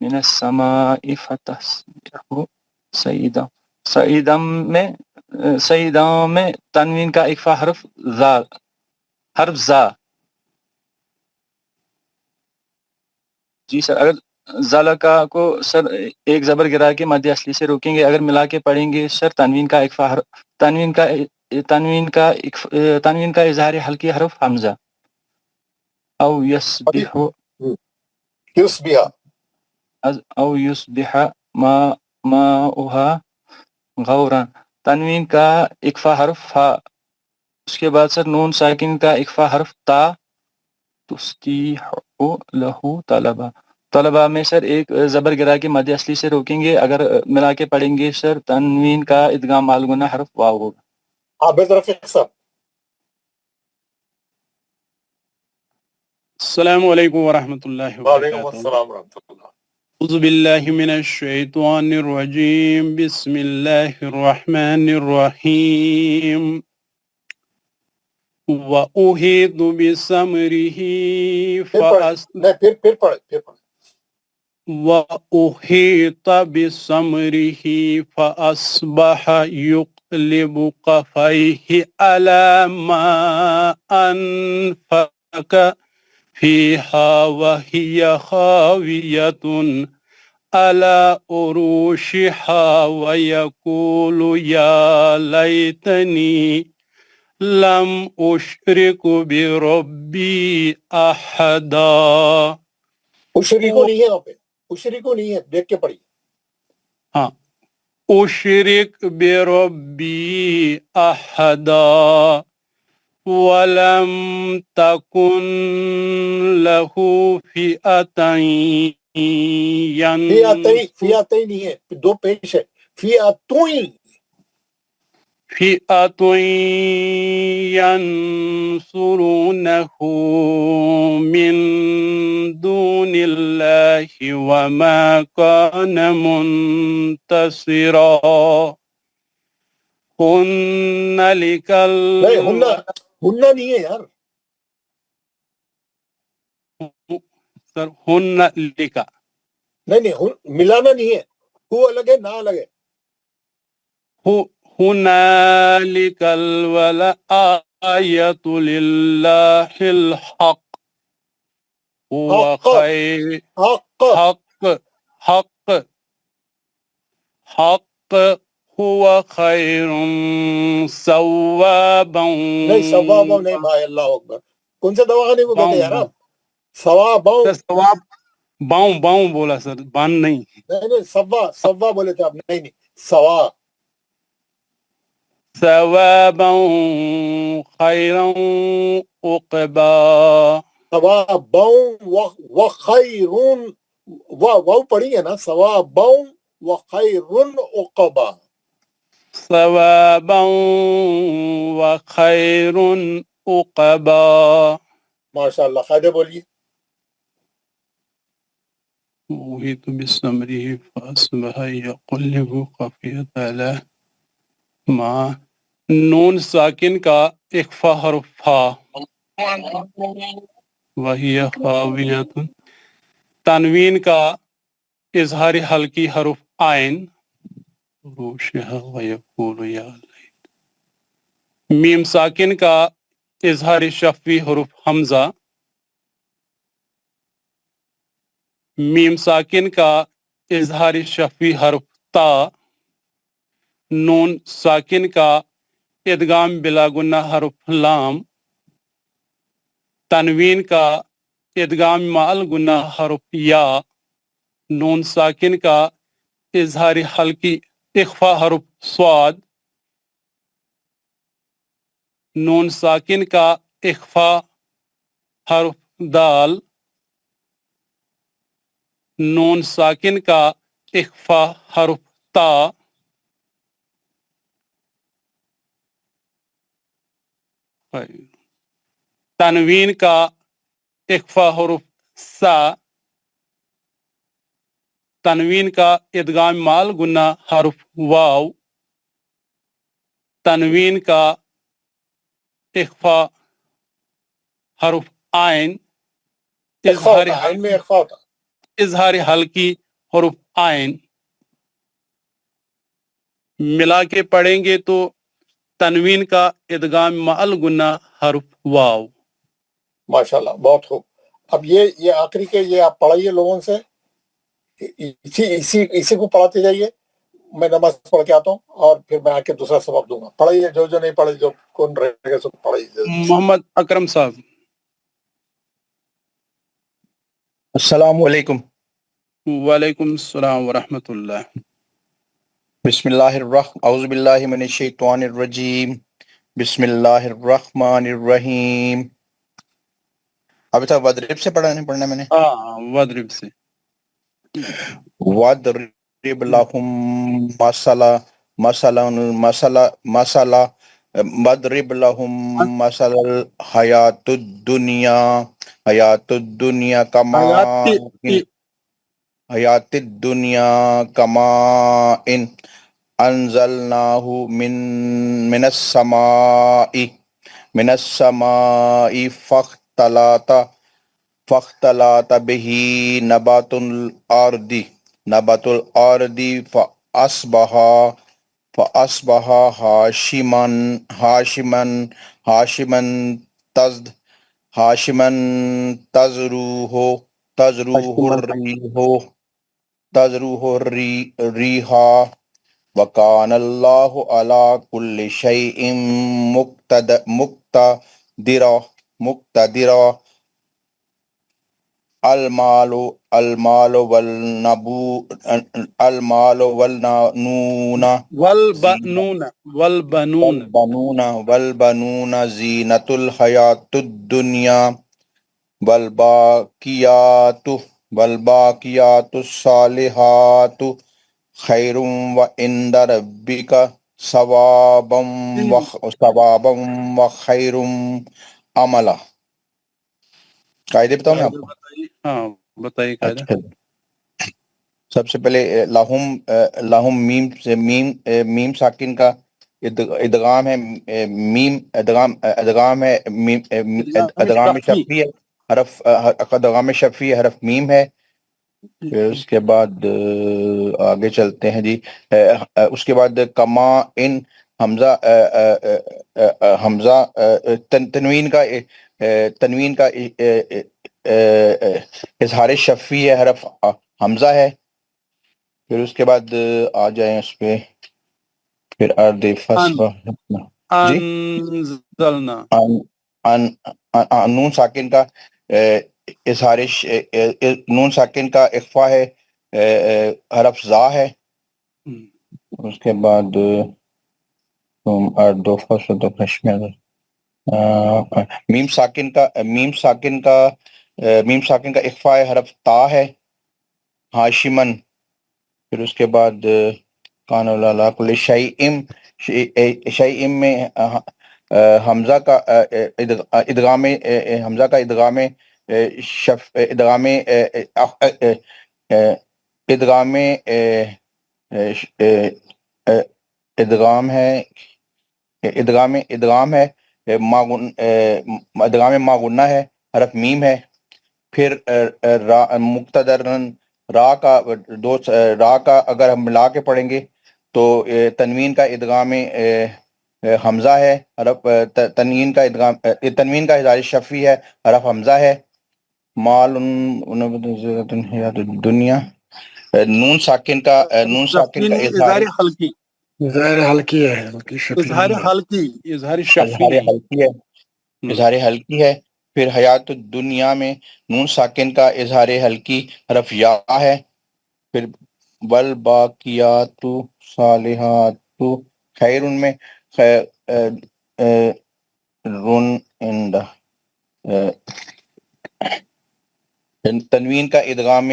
من السماء فتسبح سعیدا. سعیدا میں تنوین کا اکفا حرف زا. جی سر، اگر ذالکا کو سر ایک زبر گرا کے مد اصلی سے روکیں گے، اگر ملا کے پڑھیں گے سر تنوین کا اکفا حرف، تنوین کا اظہار حلقی حرف حمزہ. او یسبح ماؤہا غورا. تنوین کا اکفا حرف فا. اس کے بعد سر نون ساکن کا اکفا حرف تا. تستیح لہو طلبا. طلبا میں سر ایک زبر گرا کے مد اصلی سے روکیں گے، اگر ملا کے پڑھیں گے سر تنوین کا ادغام مالگنہ حرف واو ہوگا. عابد رفیق صاحب. السلام علیکم ورحمۃ اللہ وعلیکم وبرکاتہ. السلام ورحمۃ اللہ. اعوذ باللہ من الشیطان الرجیم. بسم اللہ الرحمن الرحیم. وَأُحِيطُ بِثَمَرِهِ پھر پڑھے. وَأُحِيطَ بِثَمَرِهِ فَأَصْبَحَ يُقْلِبُ قَفَيْهِ عَلَى مَا أَنفَقَ فِيهَا وَهِيَ خَاوِيَةٌ عَلَى عُرُوشِهَا وَيَقُولُ يَا لَيْتَنِي لم اشرک بربی احدا. اشرکو نہیں ہے وہاں پہ، اشرکو نہیں ہے، دیکھ کے پڑھیے. ہاں، اشرک بربی احدا ولم تکن لہ فئتین فیاتین نہیں ہے، دو پیش ہے. فیاتوین ينصرونه من دون الله وما كان منتصرا. هن نہیں ہے یار سر، ہن لکا نہیں ملانا نہیں ہے، ہو الگ ہے، نہ الگ ہے. هنالك الولاية لله الحق هو خير حق هو خير ثوابا. نہیں ثوابا نہیں بھائی، اللہ اکبر. کون سے دواخانے کو کہتے ہیں یار آپ؟ ثواب باؤں بولا سر، بان نہیں. سوا بولے تھے آپ. نہیں ثواب. ثوابا خیرا عقبا. ثوابا وخیر، واو پڑھی ہے نا، ثوابا وخیر عقبا. ثوابا وخیر عقبا. ماشاء اللہ. قاعدہ بولیے. وَأُحِيطَ بِثَمَرِهِ فَأَصْبَحَ يَقْلِبُ خَفِيَّةً عَلَى مَا. نون ساکن کا اخفا حرف فا وَهِيَ خَاوِيَةٌ. تنوین کا اظہار حلقی حرف عین روشها وَيَقُولُ يَا لَيْتَ. میم ساکن کا اظہار شفوی حرف حمزہ. میم ساکن کا اظہار شفوی حرف تا. نون ساکن کا ادغام بلا گنہ حرف لام. تنوین کا ادغام مع گنہ حرف یا. نون ساکن کا اظہار حلقی اخفا حرف صاد. نون ساکن کا اخفا حرف دال. نون ساکن کا اخفا حرف تا. تنوین کا اخفا حرف سا. تنوین کا ادغام مال گنہ حرف واو. تنوین کا اخفا حرف عین. اظہار حلقی حرف آئین ملا کے پڑھیں گے تو تنوین کا ادغام مع الغنہ حرف واو. ماشاءاللہ بہت خوب. اب یہ آخری کے یہ آپ پڑھائیے لوگوں سے, اسی کو پڑھاتے جائیے. میں نماز پڑھ کے آتا ہوں اور پھر میں آ کے دوسرا سبق دوں گا. پڑھائیے, جو نہیں پڑھے, جو کون رہے گا سو پڑھائیے. محمد اکرم صاحب. السلام علیکم. وعلیکم السلام ورحمۃ اللہ. بسم اللہ الرحمن اعوذ باللہ من الشیطان الرجیم. بسم اللہ الرحمن الرحیم. ابھی تک وَضْرِب سے پڑھنا میں نے. ہاں وَضْرِب سے. وَضْرِب لَهُم مَثَلًا وَضْرِب لَهُم مَثَلَ الْحَيَاةِ الدُّنْيَا كَمَاءٍ أَنزَلْنَاهُ مِنَ السَّمَاءِ فاختلط به نبات الأرض فأصبح هاشما تزروه الريح وكان الله على كل شيء مقتدرا. المال والبنون زينة الحياة الدنيا والباقيات الصالحات خير وعند ربك ثوابا وخير عملا. قاعدے بتاؤں میں آپ کو؟ ہاں بتائیے قاعدہ. سب سے پہلے لہم میم ساکن کا ادغام ہے. ادغام شفی ہے. ادغام شفی حرف میم ہے. پھر اس کے بعد آگے چلتے ہیں جی. اس کے بعد کما ان حمزہ تنوین کا اظہار شفی ہے, حرف حمزہ ہے. پھر اس کے بعد آ جائیں اس پہ. پھر نون ساکن کا اظہار نون ساکن کا اخفا ہے, حرف زا ہے. اس کے بعد میم ساکن کا اخفا ہے, حرف تا ہے, ہاشمن. پھر اس کے بعد کان اللہ کل شیء میں حمزہ کا ادغام ما غنہ ہے, حرف میم ہے. پھر مقتدرن را کا اگر ہم ملا کے پڑھیں گے تو تنوین کا ادغام حمزہ ہے, حرف تنوین کا اظہار شفی ہے, حرف حمزہ ہے. مال دنیا نون ساکن کا اظہار حلقی ہے. پھر حیات الدنیا میں نون ساکن کا اظہار حلقی, حرف یا ہے. پھر والباقیات صالحات خیر میں تنوین کا ادغام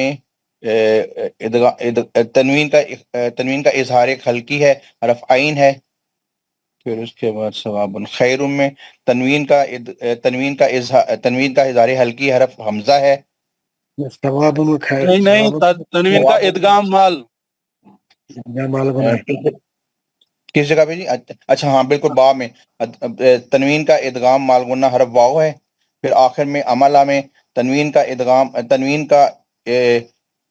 تنوین کا اظہار حلقی ہے, حرف عین ہے. پھر اس کے بعد ثواب خیر میں تنوین کا اظہار حلقی حرف حمزہ ہے. نہیں تنوین کا ادغام مال کس جگہ پہ جی؟ اچھا ہاں بالکل, با میں تنوین کا ادغام مال غنہ حرف واو ہے. پھر آخر میں عملہ میں تنوین کا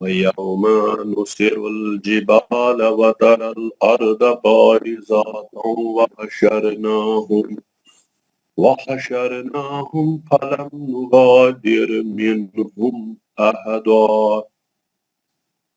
ويوم نسر الجبال وترى الأرض بارزة وحشرناهم فلم نغادر منهم أحدا।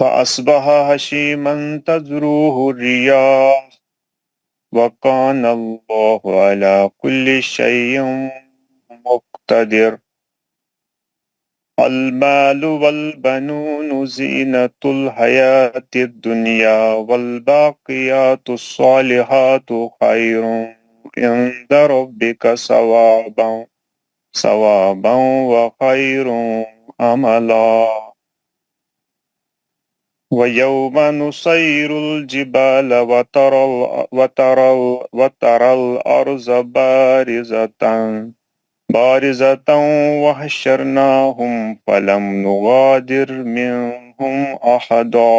فأصبح هشيما تذروه الرياح وكان الله على كل شيء مقتدر المال والبنون زينة الحياة الدنيا والباقيات الصالحات خير عند ربك ثوابا وخير أملا ويوم نسير الجبال وترى الأرض بارزة وحشرناهم فلم نغادر منهم أحدا।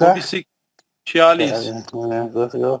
46 46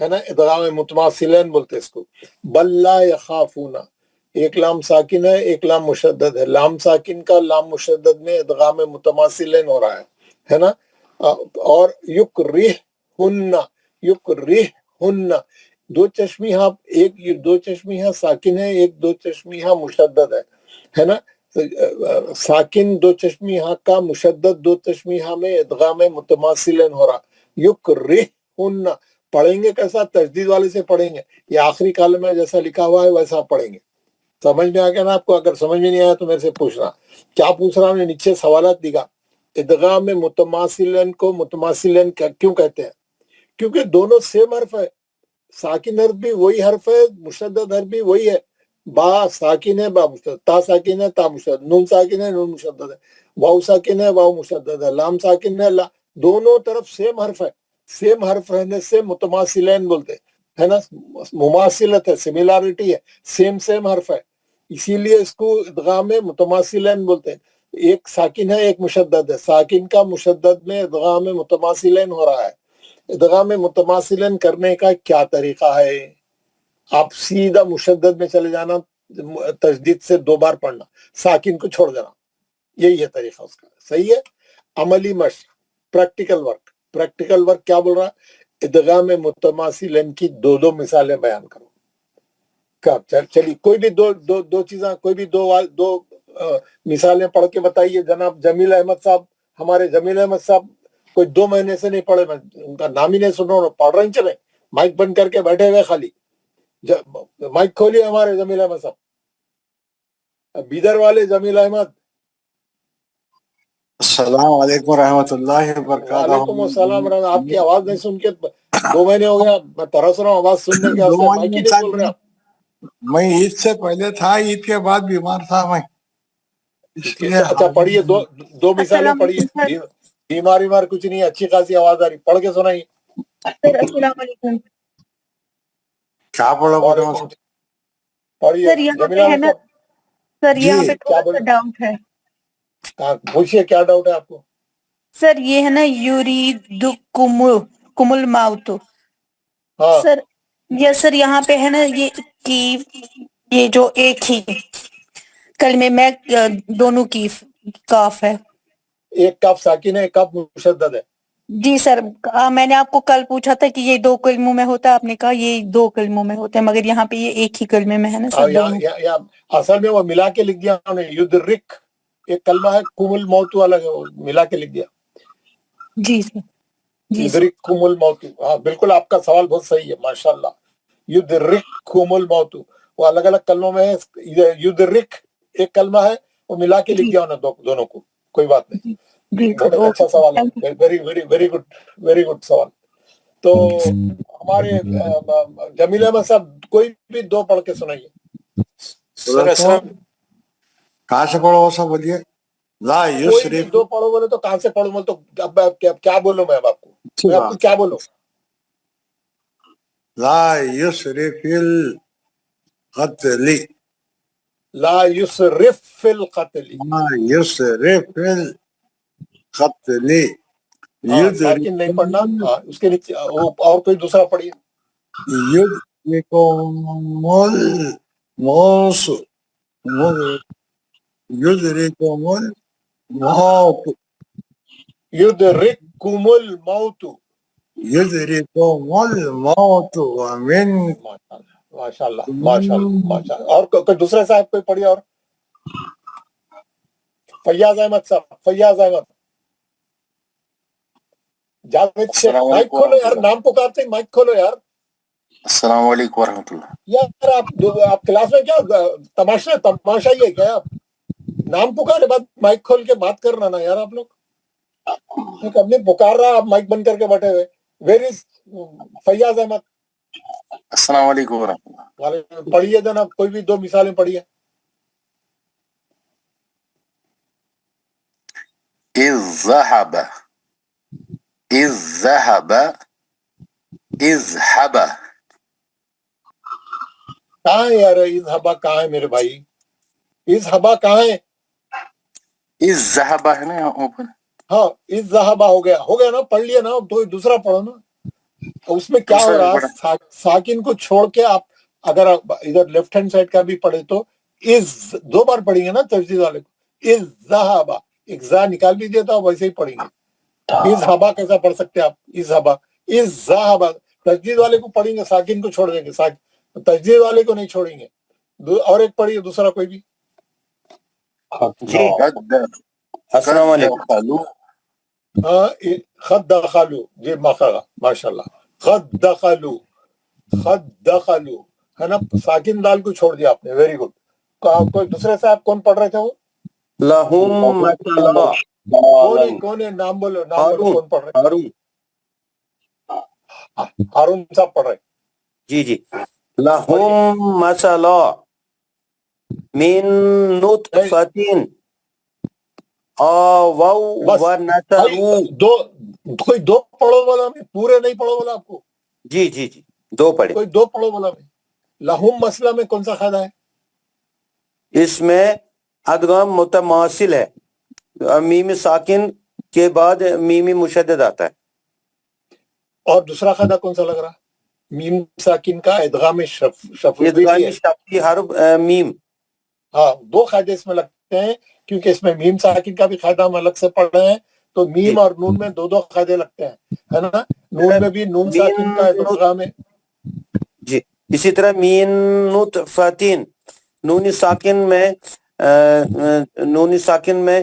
ہے نا, ادغام متماثلین بولتے اس کو. بل لا یخافون, ایک لام ساکن ہے ایک لام مشدد ہے, لام ساکن کا لام مشدد میں ادغام متماثلین ہو رہا ہے نا. اور یکرہن, دو چشمی ہاں, ایک دو چشمی ہاں ساکن ہے ایک دو چشمی ہاں مشدد ہے نا. ساکن دو چشمی ہاں کا مشدد دو چشمی ہاں میں ادغام متماثلین ہو رہا. یکرہن پڑھیں گے کیسا؟ تجدید والے سے پڑھیں گے, یہ آخری کالم میں جیسا لکھا ہوا ہے ویسا پڑھیں گے. سمجھ میں آ گیا نا آپ کو؟ اگر سمجھ میں نہیں آیا تو میرے سے پوچھنا. کیا پوچھ رہا ہوں, نے نیچے سوالات دکھا. ادغام متماثلین کو متماثلین کیوں کہتے ہیں؟ کیونکہ دونوں سیم حرف ہے, ساکن حرف بھی وہی حرف ہے, مشدد حرف بھی وہی ہے. با ساکن ہے با مشدد, تا ساکن ہے تا مشدد, نون ساکن ہے نون مشدد ہے, واو ساکن ہے واو مشدد ہے, لام ساکن ہے دونوں طرف سیم حرف ہے. سیم حرف رہنے سے متماثلین بولتے ہے نا, مماثلت ہے, سملیرٹی ہے, سیم حرف ہے, اسی لیے اس کو ادغام متماثلین بولتے ہیں. ایک ساکن ہے ایک مشدد ہے, ساکن کا مشدد میں ادغام متماثلین ہو رہا ہے. ادغام متماثلین کرنے کا کیا طریقہ ہے؟ آپ سیدھا مشدد میں چلے جانا, تجدید سے 2 بار پڑھنا, ساکن کو چھوڑ دینا, یہی ہے طریقہ اس کا. صحیح ہے. عملی مشق, پریکٹیکل ورک کیا بول رہا؟ ادغام متماثلین کی 2 مثالیں بیان کرو. چلیے کوئی بھی دو چیزاں, کوئی بھی دو مثالیں پڑھ کے بتائیے. جناب جمیل احمد صاحب, ہمارے جمیل احمد صاحب کوئی 2 مہینے سے نہیں پڑھے, میں ان کا نام ہی نہیں سن رہا ہوں, پڑھ رہے ہیں چلے, مائک بند کر کے بیٹھے ہوئے خالی. مائک کھولیے ہمارے جمیل احمد صاحب, بیدر والے جمیل احمد. السلام علیکم ورحمۃ اللہ وبرکاتہ. وعلیکم السلام ورحمۃ. آپ کی آواز نہیں سن کے 2 مہینے ہو گیا, میں ترس رہا ہوں آواز سننے کے واسطے, مائک ہی نہیں کھول رہے آپ. میں عید سے پہلے تھا, عید کے بعد بیمار تھا میں, اس لیے. اچھا پڑھیے, دو مثالیں پڑھیے. بیمار کچھ نہیں, اچھی خاصی آواز آ رہی, پڑھ کے سنائیے. السلام علیکم کیا پڑھو بولے پڑھیے. سر. یہاں جمیل پہ ہے احمد نا صاحب سر, یہاں پہ تھوڑا سا ڈاؤٹ ہے. پوچھیے کیا ڈاؤٹ ہے آپ کو؟ سر یہ ہے نا یرید کمل ماؤت. سر سر یہاں پہ ہے نا یہ جو ایک ہی کلمے میں دونوں کی کاف ہے. ایک کاف ساکن ہے ایک کاف مشدد ہے. جی سر, میں نے آپ کو کل پوچھا تھا کہ یہ 2 کلموں میں ہوتا ہے, آپ نے کہا یہ 2 کلموں میں ہوتا ہے, مگر یہاں پہ یہ ایک ہی کلمے میں ہے نا سر دونوں. اصل میں وہ ملا کے لکھ دیا انہوں نے, یدرک ایک کلمہ ہے, کم الموت والا ملا کے لکھ دیا. جی سر. یدرککم الموت. ہاں بالکل, آپ کا سوال بہت صحیح ہے, ماشاءاللہ. یدرککم الموت وہ الگ الگ کلموں میں ہے. یدرک ایک کلمہ ہے, وہ ملا کے لکھ دیا انہوں نے دونوں کو. کوئی بات نہیں, بہت اچھا سوال ہے, ویری گڈ سوال. تو ہمارے جمیل احمد صاحب کوئی بھی 2 پڑھ کے سنائیے. کہاں سے پڑھو سب بولیے. لا کوئی بھی 2 پڑھو بولے تو کہاں سے پڑھو بولے تو اب کیا بولوں میں اب آپ کو, میں آپ کو کیا بولوں؟ لا یسرف فی القتل. لا یسرف فی القتل. لا یسرف فی القتل. ساکن نہیں پڑھنا. اس کے نیچے اور کوئی دوسرا پڑھیے. یدرککم الموت. یدرککم الموت. یدرککم الموت. یدرککم الموت ومن. ماشاءاللہ ماشاءاللہ. اور کوئی دوسرا صاحب کوئی پڑھیے. اور فیاض احمد صاحب, فیاض احمد. جاوید شیخ, مائک کھولو یار, نام پکارتے مائک کھولو یار. السلام علیکم ورحمۃ اللہ. یار آپ کلاس میں کیا تماشا ہی ہے کیا؟ آپ نام پکارے بعد مائک کھول کے بات کرنا نا یار. آپ لوگ اپنے پکار رہا, آپ مائک بند کر کے بیٹھے ہوئے. Where is Fayaz Ahmed? السلام علیکم ورحمۃ اللہ. پڑھیے جناب, کوئی بھی 2 مثالیں پڑھیے. اذهب اذهب اذهب. کہاں ہے یار اذهب؟ کہاں ہے میرے بھائی؟ اذهب کہاں ہے؟ اذهب ہے نا اوپر. ہاں اذهب ہو گیا نا, پڑھ لیا نا. اب دوسرا پڑھو نا. اس میں کیا ہو رہا ہے، ساکن کو چھوڑ کے آپ اگر ادھر لیفٹ ہینڈ سائڈ کا بھی پڑھے تو از 2 بار پڑھیں گے نا تجدید والے کو، از ذہبا، ایک زا نکال دیجیے تو ویسے ہی پڑھیں گے. از ہبا کیسا پڑھ سکتے ہیں آپ، از ہبا، از ذہبا. تجدید والے کو پڑھیں گے، ساکن کو چھوڑ دیں گے، تجدید والے کو نہیں چھوڑیں گے. اور ایک پڑھیے دوسرا کوئی بھی. جی السلام علیکم. خد دخلو، جی ماشاء اللہ، خد دخلو، خد دخلو ہے نا، ساکن دال کو چھوڑ دیا آپ نے، ویری گڈ. کوئی دوسرے سے آپ کون پڑھ رہے تھے وہ؟ لہم مثلا، کون ہے نام بولو، نام بولو، کون پڑھ رہے؟ ہارون. ہارون صاحب پڑھ رہے. جی جی. لہم مثلا من نطفۃ آووا ونسروا. کوئی 2 پڑھو بولا میں، پورے نہیں پڑھو بولا آپ کو. جی جی جی 2 پڑھے. کوئی 2 پڑھو بولا میں. لہم مسئلہ میں کون سا قاعدہ ہے؟ اس میں ادغام متماثل ہے، میم ساکن کے بعد میم مشدد آتا ہے. اور دوسرا قاعدہ کون سا لگ رہا؟ میم ساکن کا ادغام شفوی ادغام شفوی حرف میم. ہاں 2 قاعدے اس میں لگتے ہیں، کیونکہ اس میں میم ساکن کا بھی قاعدہ ہم الگ سے پڑھ رہے ہیں، تو میم اور نون میں 2 قاعدے لگتے ہیں، ہے نا. نون میں بھی نون ساکن کا ادغام ہے. جی اسی طرح مین نطفتین، نون ساکن میں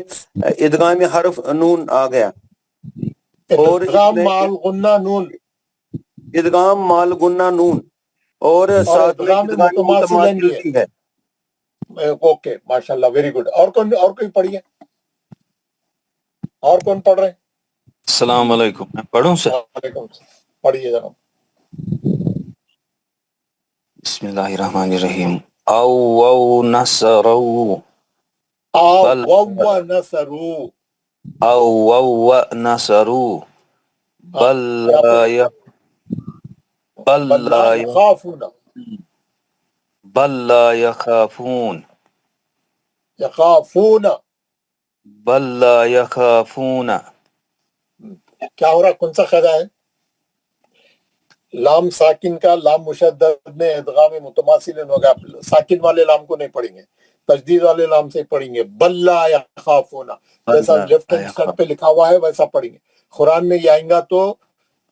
ادغام حرف نون آ گیا. اور ادغام مال غنہ نون، ادغام مال گنہ نون، اور ساتھ میں ادغام متماثل بھی ہے. اوکے ماشاءاللہ، ویری گڈ. اور کوئی پڑھیے، اور کون پڑھ رہے ہیں؟ السلام علیکم. میں پڑھوں سر؟ وعلیکم السلام، پڑھیے جناب. بسم اللہ الرحمن الرحیم. او نصروا، او نصروا، او نصروا، بل لا يخافون، یخافون، بل لا يخافون. کیا ہو رہا، کون سا قاعدہ ہے؟ لام ساکن کا لام مشدد میں ادغام متماثل ہوگا. ساکن والے لام کو نہیں پڑھیں گے، تجدید والے لام سے پڑھیں گے. بل لا یخافون، جیسا لیفٹ ہینڈ سائڈ پہ لکھا ہوا ہے ویسا پڑھیں گے. قرآن میں یہ آئیں گا تو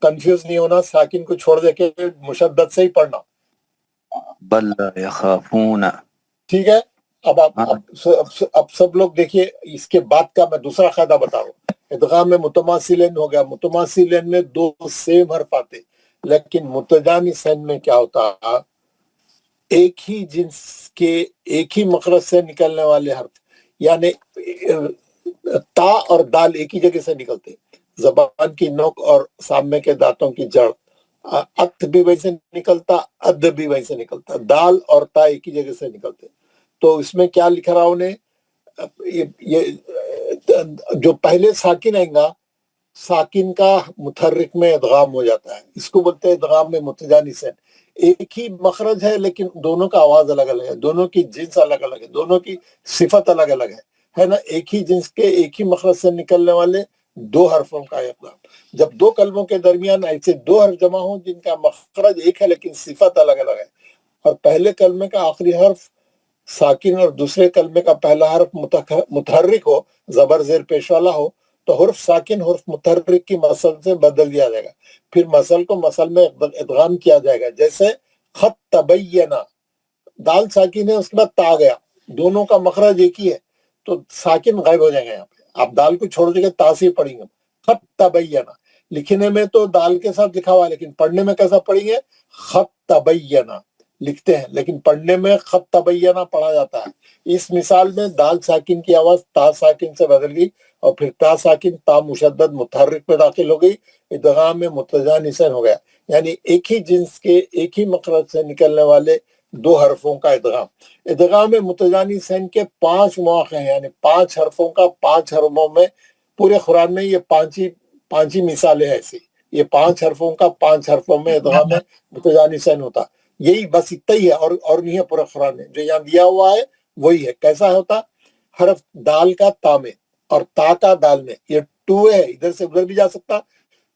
کنفیوز نہیں ہونا، ساکن کو چھوڑ دے کے مشدد سے ہی پڑھنا. بل لا يخافون. ٹھیک ہے. اب سب لوگ دیکھیے، اس کے بعد کا میں دوسرا قاعدہ بتا رہا ہوں. ادغام میں متماثلین ہو گیا، متماثلین میں 2 سیم حرف آتے، لیکن متجانسین میں کیا ہوتا، ایک ہی جنس کے ایک ہی مخرج سے نکلنے والے حرف، یعنی تا اور دال ایک ہی جگہ سے نکلتے، زبان کی نوک اور سامنے کے دانتوں کی جڑ. ات بھی ویسے نکلتا، اد بھی ویسے نکلتا، دال اور تا ایک ہی جگہ سے نکلتے. تو اس میں کیا لکھ رہا ہوں نے، یہ جو پہلے ساکن آئیں گا، ساکن کا متحرک میں ادغام ہو جاتا ہے، اس کو بولتے ہیں ادغام میں متجانسین. ایک ہی مخرج ہے لیکن دونوں کا آواز الگ الگ ہے، دونوں کی جنس الگ الگ ہے، دونوں کی صفت الگ الگ ہے نا. ایک ہی جنس کے ایک ہی مخرج سے نکلنے والے 2 حرفوں کا ادغام. جب 2 کلموں کے درمیان ایسے 2 حرف جمع ہوں جن کا مخرج ایک ہے لیکن صفت الگ الگ ہے، اور پہلے کلمے کا آخری حرف ساکن اور دوسرے کلمے کا پہلا حرف متحرک ہو، زبر زیر پیش والا ہو، تو حرف ساکن حرف متحرک کی مثل سے بدل دیا جائے گا، پھر مثل کو مثل میں ادغام کیا جائے گا. جیسے خط تبینا، دال ساکن ہے، اس کے بعد تا گیا، دونوں کا مخرج ایک ہی ہے تو ساکن غائب ہو جائیں گے. یہاں پہ آپ دال کو چھوڑ دیں گے، تا سے پڑھیں گے. خط تبینا، لکھنے میں تو دال کے ساتھ لکھا ہوا ہے لیکن پڑھنے میں کیسا پڑھیں گے؟ خط تبینا لکھتے ہیں لیکن پڑھنے میں خط تبینا پڑھا جاتا ہے. اس مثال میں دال ساکن کی آواز تا ساکن سے بدل گئی اور پھر تا ساکن تا مشدد متحرک میں داخل ہو گئی، ادغام میں متجانسین ہو گیا، یعنی ایک ہی جنس کے ایک ہی مخرج سے نکلنے والے 2 حرفوں کا ادغام. ادغام متجانسین کے 5 مواقع ہیں، یعنی 5 حرفوں کا 5 حرفوں میں. پورے قرآن میں یہ 5 ہی مثالیں ایسی، یہ 5 حرفوں کا 5 حرفوں میں ادغام متجانسین ہوتا. یہی بس اتنا ہی ہے، اور نہیں ہے پورا قرآن میں. جو یہاں دیا ہوا ہے وہی ہے. کیسا ہوتا؟ حرف دال کا تا میں اور تا کا دال میں، یہ 2 ہے، ادھر سے ادھر بھی جا سکتا،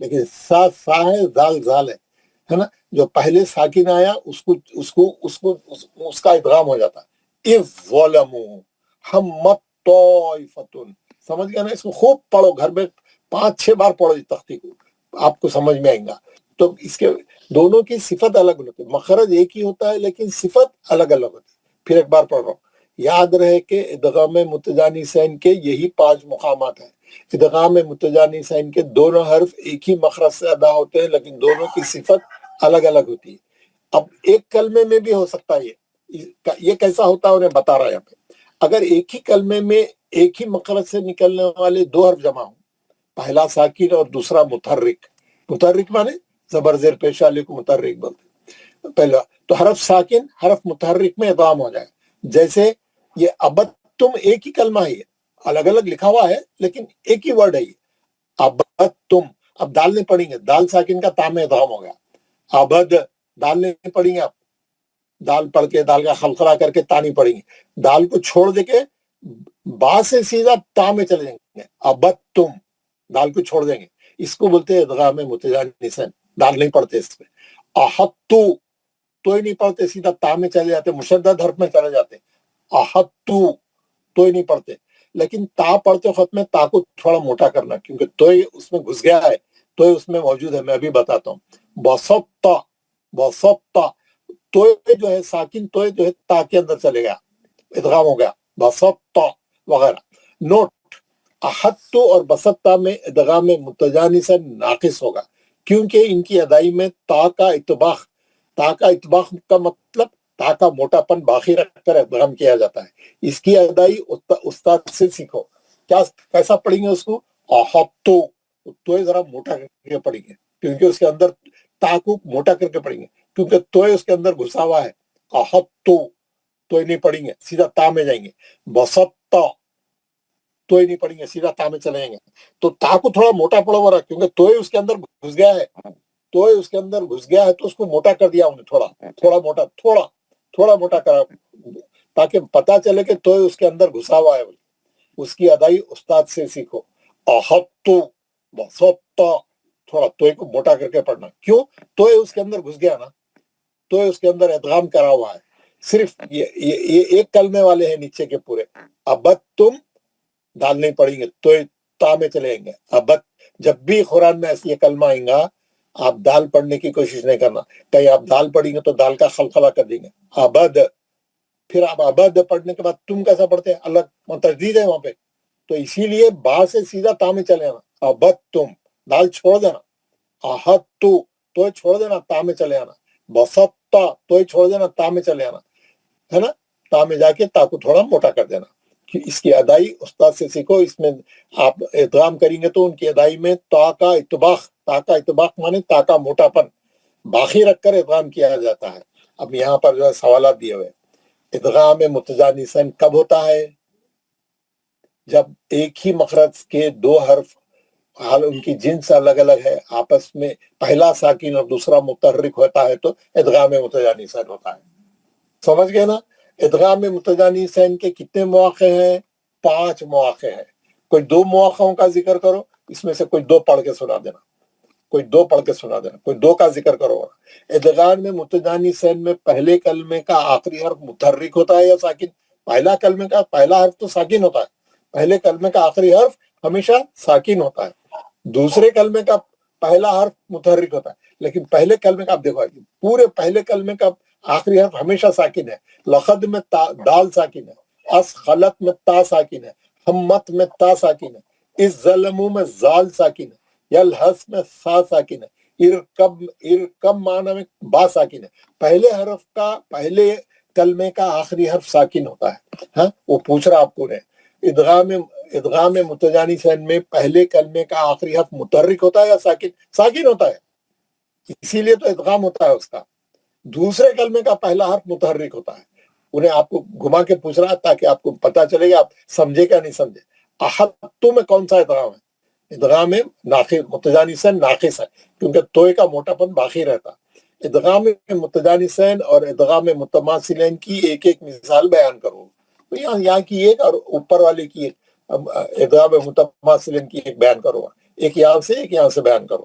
لیکن سا سا ہے، زال زال ہے نا. جو پہلے ساکن آیا اس کا ادغام ہو جاتا ہے. اذ ظلموا ہمت طائفتن. سمجھ گیا نا؟ اس کو خوب پڑھو گھر میں 5-6 بار پڑھو اس تختی کو، آپ کو سمجھ میں آئے گا. تو اس کے دونوں کی صفت الگ ہوتی ہے، مخرج ایک ہی ہوتا ہے لیکن صفت الگ الگ ہوتی ہے. پھر ایک بار پڑھ رہا ہوں. یاد رہے کہ ادغام متجانسین کے یہی 5 مقامات ہیں. ادغام متجانسین کے دونوں حرف ایک ہی مخرج سے ادا ہوتے ہیں لیکن دونوں کی صفت الگ الگ ہوتی ہے. اب ایک کلمے میں بھی ہو سکتا ہے یہ کیسا ہوتا ہے انہیں بتا رہا ہے یہاں پہ. اگر ایک ہی کلمے میں ایک ہی مخرج سے نکلنے والے 2 حرف جمع ہوں، پہلا ساکن اور دوسرا متحرک. متحرک مانے زبر زیر پیش علی کو متحرک بولتے ہیں. پہلا تو حرف ساکن حرف متحرک میں ادغام ہو جائے. جیسے یہ ابد تم ایک ہی کلمہ ہے، الگ الگ لکھا ہوا ہے لیکن ایک ہی ورڈ ہے یہ ابد تم. اب دال نہیں پڑھیں گے، دال ساکن کا تا میں ادغام ہو گیا. ابد دال نہیں پڑھیں گے، آپ دال پڑھ کے دال کا خلخلہ کر کے تا نہیں پڑھیں گے. دال کو چھوڑ دے کے با سے سیدھا تا میں چلے جائیں گے. ابد تم دال کو چھوڑ دیں گے. اس کو بولتے ہیں ادغام متجانسین. دال نہیں پڑھتے اس میں. احطو تو ہی نہیں پڑھتے، سیدھا تا میں چلے جاتے، مشدد حرف میں چلے جاتے. احطو تو ہی نہیں پڑھتے، لیکن تا پڑھتے وقت میں تا کو تھوڑا موٹا کرنا کیونکہ تو ہی اس میں گھس گیا ہے، تو ہی اس میں موجود ہے. میں ابھی بتاتا ہوں. بسطا بسطا تو جو ہے ساکن تو جو ہے تا کے اندر چلے گیا، ادغام ہو گیا. بسطا وغیرہ. نوٹ احطو اور بسطا میں ادغام متجانسین ناقص ہوگا کیونکہ ان کی ادائی میں تا کا اطباق کا مطلب تا کا موٹا پن باقی رکھ کر ادغام کیا جاتا ہے. اس کی ادائی استاد سے سیکھو. کیسا پڑھیں گے اس کو؟ احطو تو ذرا موٹا کر کے پڑھیں گے کیونکہ اس کے اندر تا کو موٹا کر کے پڑھیں گے کیونکہ تو اس کے اندر گھسا ہوا ہے. احطو تو نہیں پڑھیں گے، سیدھا تا میں جائیں گے. بسطا تو ہی نہیں پڑھیں گے، سیدھا تا میں چلے جائیں گے. تو تا کو تھوڑا موٹا پڑھو ورا کیونکہ تو ہی اس کے اندر گھس گیا ہے، تو اس کو موٹا کر دیا انہیں. تھوڑا موٹا کرا تاکہ پتا چلے کہ تو اس کے اندر گھسا ہوا ہے. اس کی ادائی استاد سے سیکھو. احطو بسطا تھوڑا تو کو موٹا کر کے پڑھنا. کیوں؟ تو اس کے اندر گھس گیا نا، تو اس کے اندر ادغام کرا ہوا ہے. صرف یہ ایک کلمے والے ہیں نیچے کے پورے. ابد تم دال نہیں پڑھیں گے تو تا میں چلے جائیں گے. ابد جب بھی قرآن میں ایسے یہ کلمہ آئیں گا آپ دال پڑھنے کی کوشش نہیں کرنا. کہیں آپ دال پڑھیں گے تو دال کا خلخلہ کر دیں گے. ابد پھر آپ ابد پڑھنے کے بعد تم کیسا پڑھتے ہیں؟ الگ تجدید ہے وہاں پہ. تو اسی لیے با سے سیدھا تا میں چلے آنا. ابد تم دال چھوڑ دینا. احطو تو چھوڑ دینا، تا میں چلے آنا. بسطا تو چھوڑ دینا، تا میں چلے آنا ہے نا. تا میں جا کے تا کو تھوڑا موٹا کر دینا. اس کی ادائی استاد سے سیکھو. اس میں آپ ادغام کریں گے تو ان کی ادائی میں تا کا اطباق مانے تا کا موٹا پن باقی رکھ کر ادغام کیا جاتا ہے. اب یہاں پر جو ہے سوالات دیے ہوئے. ادغام متجانسین کب ہوتا ہے؟ جب ایک ہی مخرج کے 2 حرف حال ان کی جنس الگ الگ ہے، آپس میں پہلا ساکن اور دوسرا متحرک ہوتا ہے تو ادغام متجانسین ہوتا ہے. سمجھ گئے نا؟ ادغام متجانسین کے کتنے مواقع ہیں؟ 5 مواقع ہیں. کوئی 2 مواقعوں کا ذکر کرو، اس میں سے کوئی 2 پڑھ کے سنا دینا، کوئی 2 کا ذکر کرو. ادغام متجانسین میں پہلے کلمے کا آخری حرف متحرک ہوتا ہے یا ساکن؟ پہلا کلمے کا پہلا حرف تو ساکن ہوتا ہے، پہلے کلمے کا آخری حرف ہمیشہ ساکن ہوتا ہے. دوسرے کلمے کا پہلا حرف متحرک ہوتا ہے لیکن پہلے کلمے کا آپ دیکھو پورے پہلے کلمے کا آخری حرف ہمیشہ ساکن ہے. لقد میں دال ساکن ہے، اس خلط میں تا ساکن ہے، ہمت میں تا ساکن ہے، اس ظلموں میں زال ساکن ہے، یلحس میں سا ساکن ہے، ارکب معنی میں با ساکن ہے. پہلے حرف کا پہلے کلمے کا آخری حرف ساکن ہوتا ہے. ہاں وہ پوچھ رہا آپ کو نے ادغام متجانسین میں پہلے کلمے کا آخری حرف متحرک ہوتا ہے یا ساکن ہوتا ہے، اسی لیے تو ادغام ہوتا ہے اس کا. دوسرے کلمے کا پہلا حرف متحرک ہوتا ہے. انہیں آپ کو گھما کے پوچھ رہا ہے تاکہ آپ کو پتا چلے گا آپ سمجھے کیا نہیں سمجھے. احطو میں کون سا ادغام ہے؟ ادغام متجانسین ناقص ہے کیونکہ توئے کا موٹا پن باقی رہتا. ادغام متجانسین اور ادغام متماثلین کی ایک مثال بیان کرو. یہاں کی ایک اور اوپر والے کی ایک. ادغام متماثلین کی ایک بیان کرو، ایک یہاں سے بیان کرو.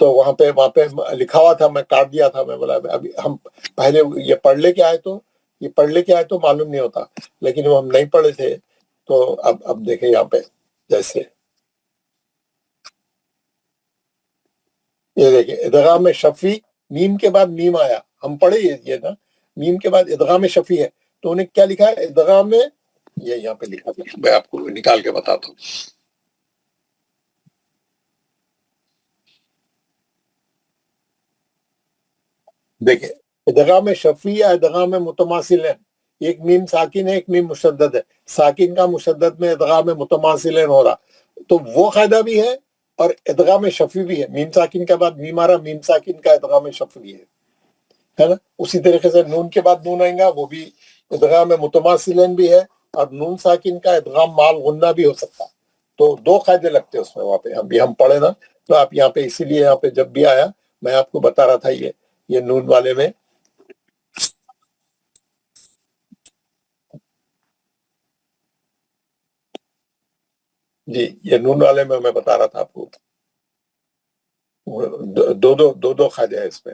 تو وہاں پہ لکھا ہوا تھا, میں کاٹ دیا تھا. میں بولا ابھی ہم پہلے یہ پڑھ لے کے آئے تو معلوم نہیں ہوتا, لیکن وہ ہم نہیں پڑھے تھے. تو اب دیکھیں یہاں پہ جیسے یہ دیکھیں ادغام شفی, میم کے بعد میم آیا, ہم پڑھے یہ نا, میم کے بعد ادغام شفی ہے. تو انہیں کیا لکھا ہے ادغام میں, یہ یہاں پہ لکھا تھا, میں آپ کو نکال کے بتاتا ہوں. دیکھیں ادغام شفی یا ادغام متماثل ہے, ایک میم ساکن ہے ایک میم مشدد ہے. ساکن کا مشدد میں ادغام متماثل ہو رہا, تو وہ قاعدہ بھی ہے اور ادغام شفی بھی ہے. میم ساکن کے بعد میم آ رہا, میم ساکن کا ادغام شفی بھی ہے نا. اسی طریقے سے نون کے بعد نون آئیں گا, وہ بھی ادغام متماثلین بھی ہے, اور نون ساکن کا ادغام مال غنہ بھی ہو سکتا. تو دو قاعدے لگتے ہیں اس میں. وہاں پہ ہم پڑھے نا, تو آپ یہاں پہ اسی لیے یہاں پہ جب بھی آیا میں آپ کو بتا رہا تھا یہ نون والے میں جی, یہ نون والے میں بتا رہا تھا آپ کو دو قاعدے ہیں اس پہ.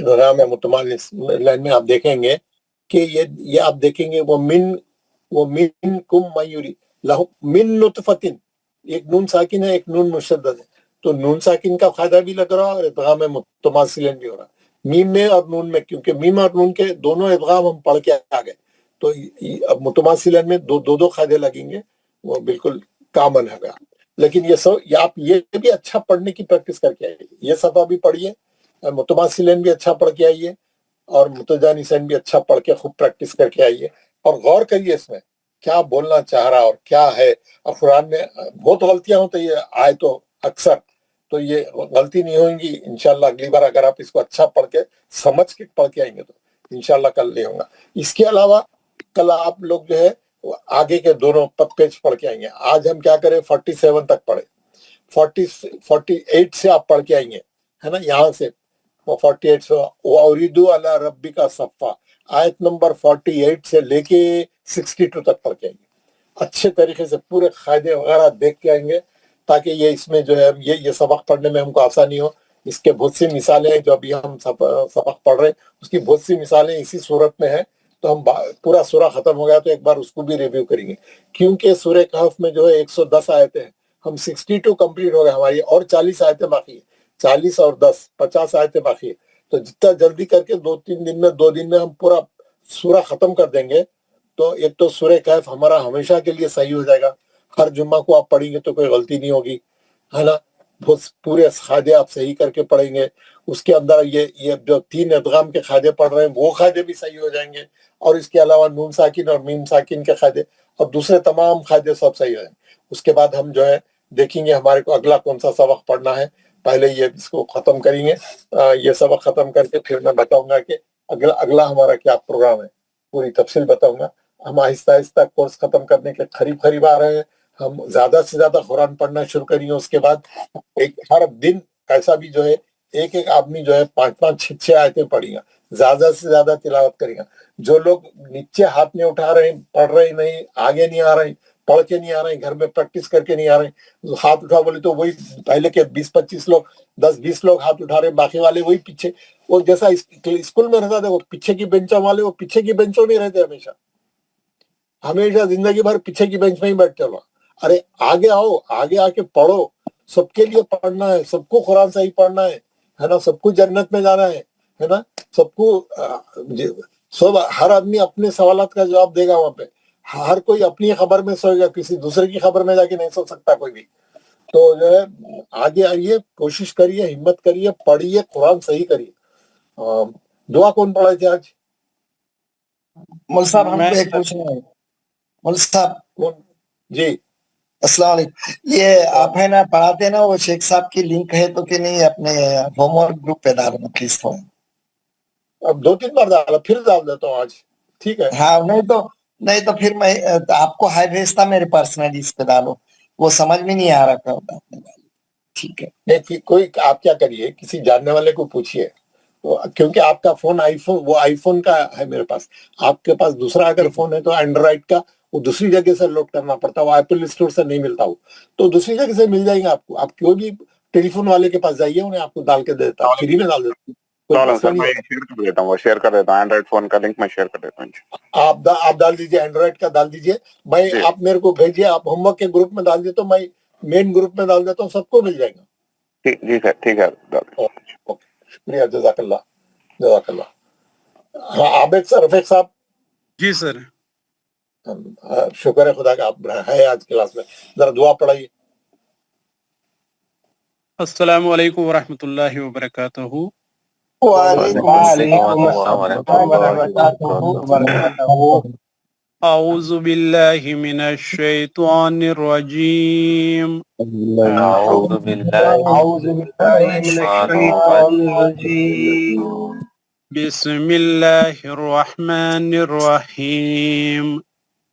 ادغام متماثل میں آپ دیکھیں گے کہ یہ آپ دیکھیں گے وہ من کم میوری لہو من نطفتن, ایک نون ساکن ہے ایک نون مشدد ہے. تو نون ساکن کا فائدہ بھی لگ رہا اور ادغام متماثلین بھی ہو رہا میم میں اور نون میں, کیونکہ میم اور نون کے دونوں ادغام ہم پڑھ کے آ گئے. تو اب متماثلین میں دو قاعدے لگیں گے, وہ بالکل کامن ہے گا. لیکن آپ یہ بھی اچھا پڑھنے کی پریکٹس کر کے آئیے. یہ صفحہ بھی پڑھیے, متماثلین بھی اچھا پڑھ کے آئیے, اور متجانسین بھی اچھا پڑھ کے خوب پریکٹس کر کے آئیے, اور غور کریے اس میں کیا بولنا چاہ رہا اور کیا ہے. اور قرآن میں بہت غلطیاں ہوں تو یہ آئے تو اکثر, تو یہ غلطی نہیں ہوئیں گی انشاءاللہ. اگلی بار اگر آپ اس کو اچھا پڑھ کے سمجھ کے پڑھ کے آئیں گے تو انشاءاللہ کل نہیں ہوگا. اس کے علاوہ کل آپ لوگ جو ہے آگے کے دونوں پیج پڑھ کے آئیں گے. آج ہم کیا کریں 47 تک پڑھے, 48 سے آپ پڑھ کے آئیں گے, ہے نا. یہاں سے 48 سے وَأُرِدُوا عَلَىٰ رَبِّكَ صَفًّا, آیت نمبر 48 سے لے کے 62 تک پڑھ کے آئیں گے. اچھے طریقے سے پورے قاعدے وغیرہ دیکھ کے آئیں گے, تاکہ یہ اس میں جو ہے یہ سبق پڑھنے میں ہم کو آسانی ہو. اس کے بہت سی مثالیں جو ابھی ہم سبق پڑھ رہے ہیں, اس کی بہت سی مثالیں اسی صورت میں ہیں. تو ہم پورا سورہ ختم ہو گیا تو ایک بار اس کو بھی ریویو کریں گے, کیونکہ سورہ کہف میں جو ہے 110 آیتیں ہیں. ہم 62 کمپلیٹ ہو گئے, ہماری اور 40 آیتیں باقی ہیں. 40 اور 10 50 آیتیں باقی ہیں. تو جتنا جلدی کر کے 2 دن میں ہم پورا سورہ ختم کر دیں گے, تو ایک تو سورہ کہف ہمارا ہمیشہ کے لیے صحیح ہو جائے گا. ہر جمعہ کو آپ پڑھیں گے تو کوئی غلطی نہیں ہوگی, ہے نا. پورے قاعدے آپ صحیح کر کے پڑھیں گے. اس کے اندر یہ جو 3 ادغام کے قاعدے پڑھ رہے ہیں وہ قاعدے بھی صحیح ہو جائیں گے, اور اس کے علاوہ نون ساکن اور میم ساکن کے قاعدے اور دوسرے تمام قاعدے سب صحیح ہو جائیں گے. اس کے بعد ہم جو ہے دیکھیں گے ہمارے کو اگلا کون سا سبق پڑھنا ہے. پہلے یہ اس کو ختم کریں گے, یہ سبق ختم کر کے پھر میں بتاؤں گا کہ اگلا ہمارا کیا پروگرام ہے, پوری تفصیل بتاؤں گا. ہم آہستہ آہستہ کورس ختم کرنے کے قریب آ رہے ہیں. ہم زیادہ سے زیادہ قرآن پڑھنا شروع کریں گے. اس کے بعد ہر دن کیسا بھی جو ہے ایک آدمی جو ہے 5 6 آیتیں پڑھیں گا, زیادہ سے زیادہ تلاوت کریں گا. جو لوگ نیچے ہاتھ نہیں اٹھا رہے ہیں, پڑھ رہے نہیں, آگے نہیں آ رہے ہیں, پڑھ کے نہیں آ رہے ہیں, گھر میں پریکٹس کر کے نہیں آ رہے ہیں, ہاتھ اٹھا بولے تو وہی پہلے کے 20-25 لوگ 10-20 لوگ ہاتھ اٹھا رہے ہیں, باقی والے وہی پیچھے. وہ جیسا اسکول میں رہتا تھا, وہ پیچھے کی بینچوں والے وہ پیچھے کی بینچوں میں رہتے, ہمیشہ زندگی بھر پیچھے کی بینچ میں ہی بیٹھتے ہو. ارے آگے آؤ, آگے آ کے پڑھو. سب کے لیے پڑھنا ہے, سب کو قرآن صحیح پڑھنا ہے نا. سب کو جنت میں جانا ہے نا. سب کو ہر آدمی اپنے سوالات کا جواب دے گا وہاں پہ. ہر کوئی اپنی خبر میں سوئے گا, کسی دوسرے کی خبر میں جا کے نہیں سو سکتا کوئی بھی. تو جو ہے آگے آئیے, کوشش کریے, ہمت کریے, پڑھیے, قرآن صحیح کریے. دعا کون پڑھائے تھے آج؟ مول صاحب ہم کو ایک پوچھنا ہے. مول صاحب جی السلام علیکم. یہ آپ ہے نا پڑھاتے نا, وہ شیخ صاحب کی لنک ہے تو کہ نہیں اپنے ہوم ورک گروپ پہ ڈالنا پلیز فون. اب 2-3 بار ڈالا, پھر ڈال دیتا ہوں آج, ٹھیک ہے. ہاں نہیں تو پھر میں آپ کو ہائی بھیجتا میرے پرسنلی, اس پہ ڈالو. وہ سمجھ میں نہیں آ رہا تھا. ٹھیک ہے. نہیں کوئی آپ کیا کریے, کسی جاننے والے کو پوچھیے, تو کیونکہ آپ کا فون آئی فون کا ہے میرے پاس، آپ کے پاس دوسرا اگر فون ہے تو اینڈرائڈ کا وہ دوسری جگہ سے لوڈ کرنا پڑتا ہے، وہ ایپل اسٹور سے نہیں ملتا، وہ تو دوسری جگہ سے مل جائیں گے آپ کو. آپ کوئی بھی ٹیلی فون والے کے پاس جائیے، انہیں آپ کو ڈال کے دیتا ہے، فری میں ڈال دیتا ہے. سر میں شیئر کر دیتا ہوں، وہ شیئر کر دیتا ہوں، اینڈرائڈ فون کا لنک میں شیئر کر دیتا ہوں. آپ ڈال دیجیے، اینڈرائڈ کا ڈال دیجیے. میں آپ میرے کو بھیجیے، آپ ہوم ورک کے گروپ میں ڈال دیے تو میں مین گروپ میں ڈال دیتا ہوں، سب کو مل جائے گا. جی سر ٹھیک ہے. شکریہ، جزاک اللہ جزاک اللہ. ہاں عابد سر، رفیق صاحب. جی سر. شکر ہے خدا کا آپ ہے آج کلاس میں، ذرا دعا پڑھائیے. السلام علیکم ورحمۃ اللہ وبرکاتہ. وعلیکم السلام ورحمۃ اللہ وبرکاتہ. اعوذ باللہ من الشیطان الرجیم. اعوذ باللہ من الشیطان الرجیم. بسم اللہ الرحمن الرحیم.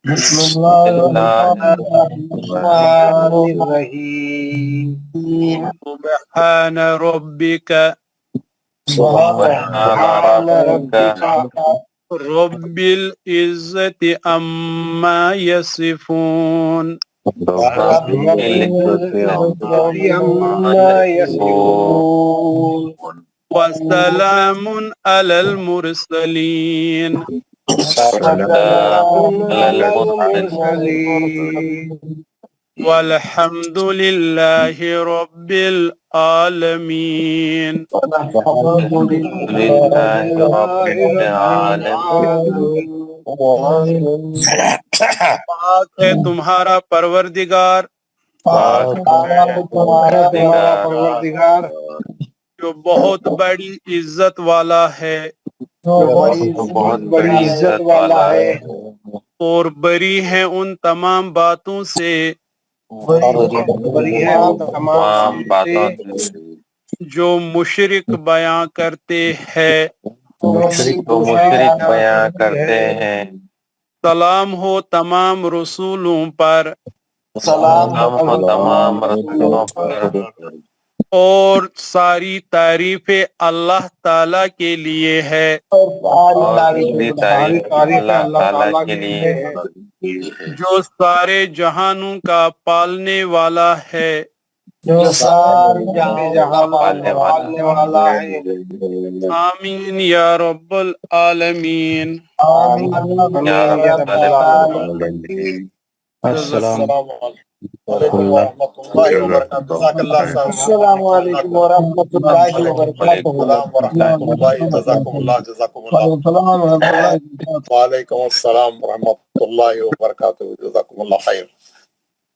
بسم اللہ الرحمن الرحیم. سبحان ربک رب العزت عما یصفون وسلام علی المرسلین والحمد للہ رب العالمین. پاک ہے تمہارا پروردگار جو بہت بڑی عزت والا ہے اور بری ہے ان تمام باتوں سے جو مشرک بیان کرتے ہیں. سلام ہو تمام رسولوں پر اور ساری تعریفیں اللہ تعالی کے لیے ہے جو سارے جہانوں کا پالنے والا ہے. آمین یا رب العالمین. السلام علیکم ورحمۃ اللہ وبرکاتہ. جزاک اللہ صاحب. السلام علیکم ورحمۃ اللہ وبرکاتہ. جزاکم اللہ جزاکم اللہ. وعلیکم السلام ورحمۃ اللہ وبرکاتہ. جزاکم اللہ خیر.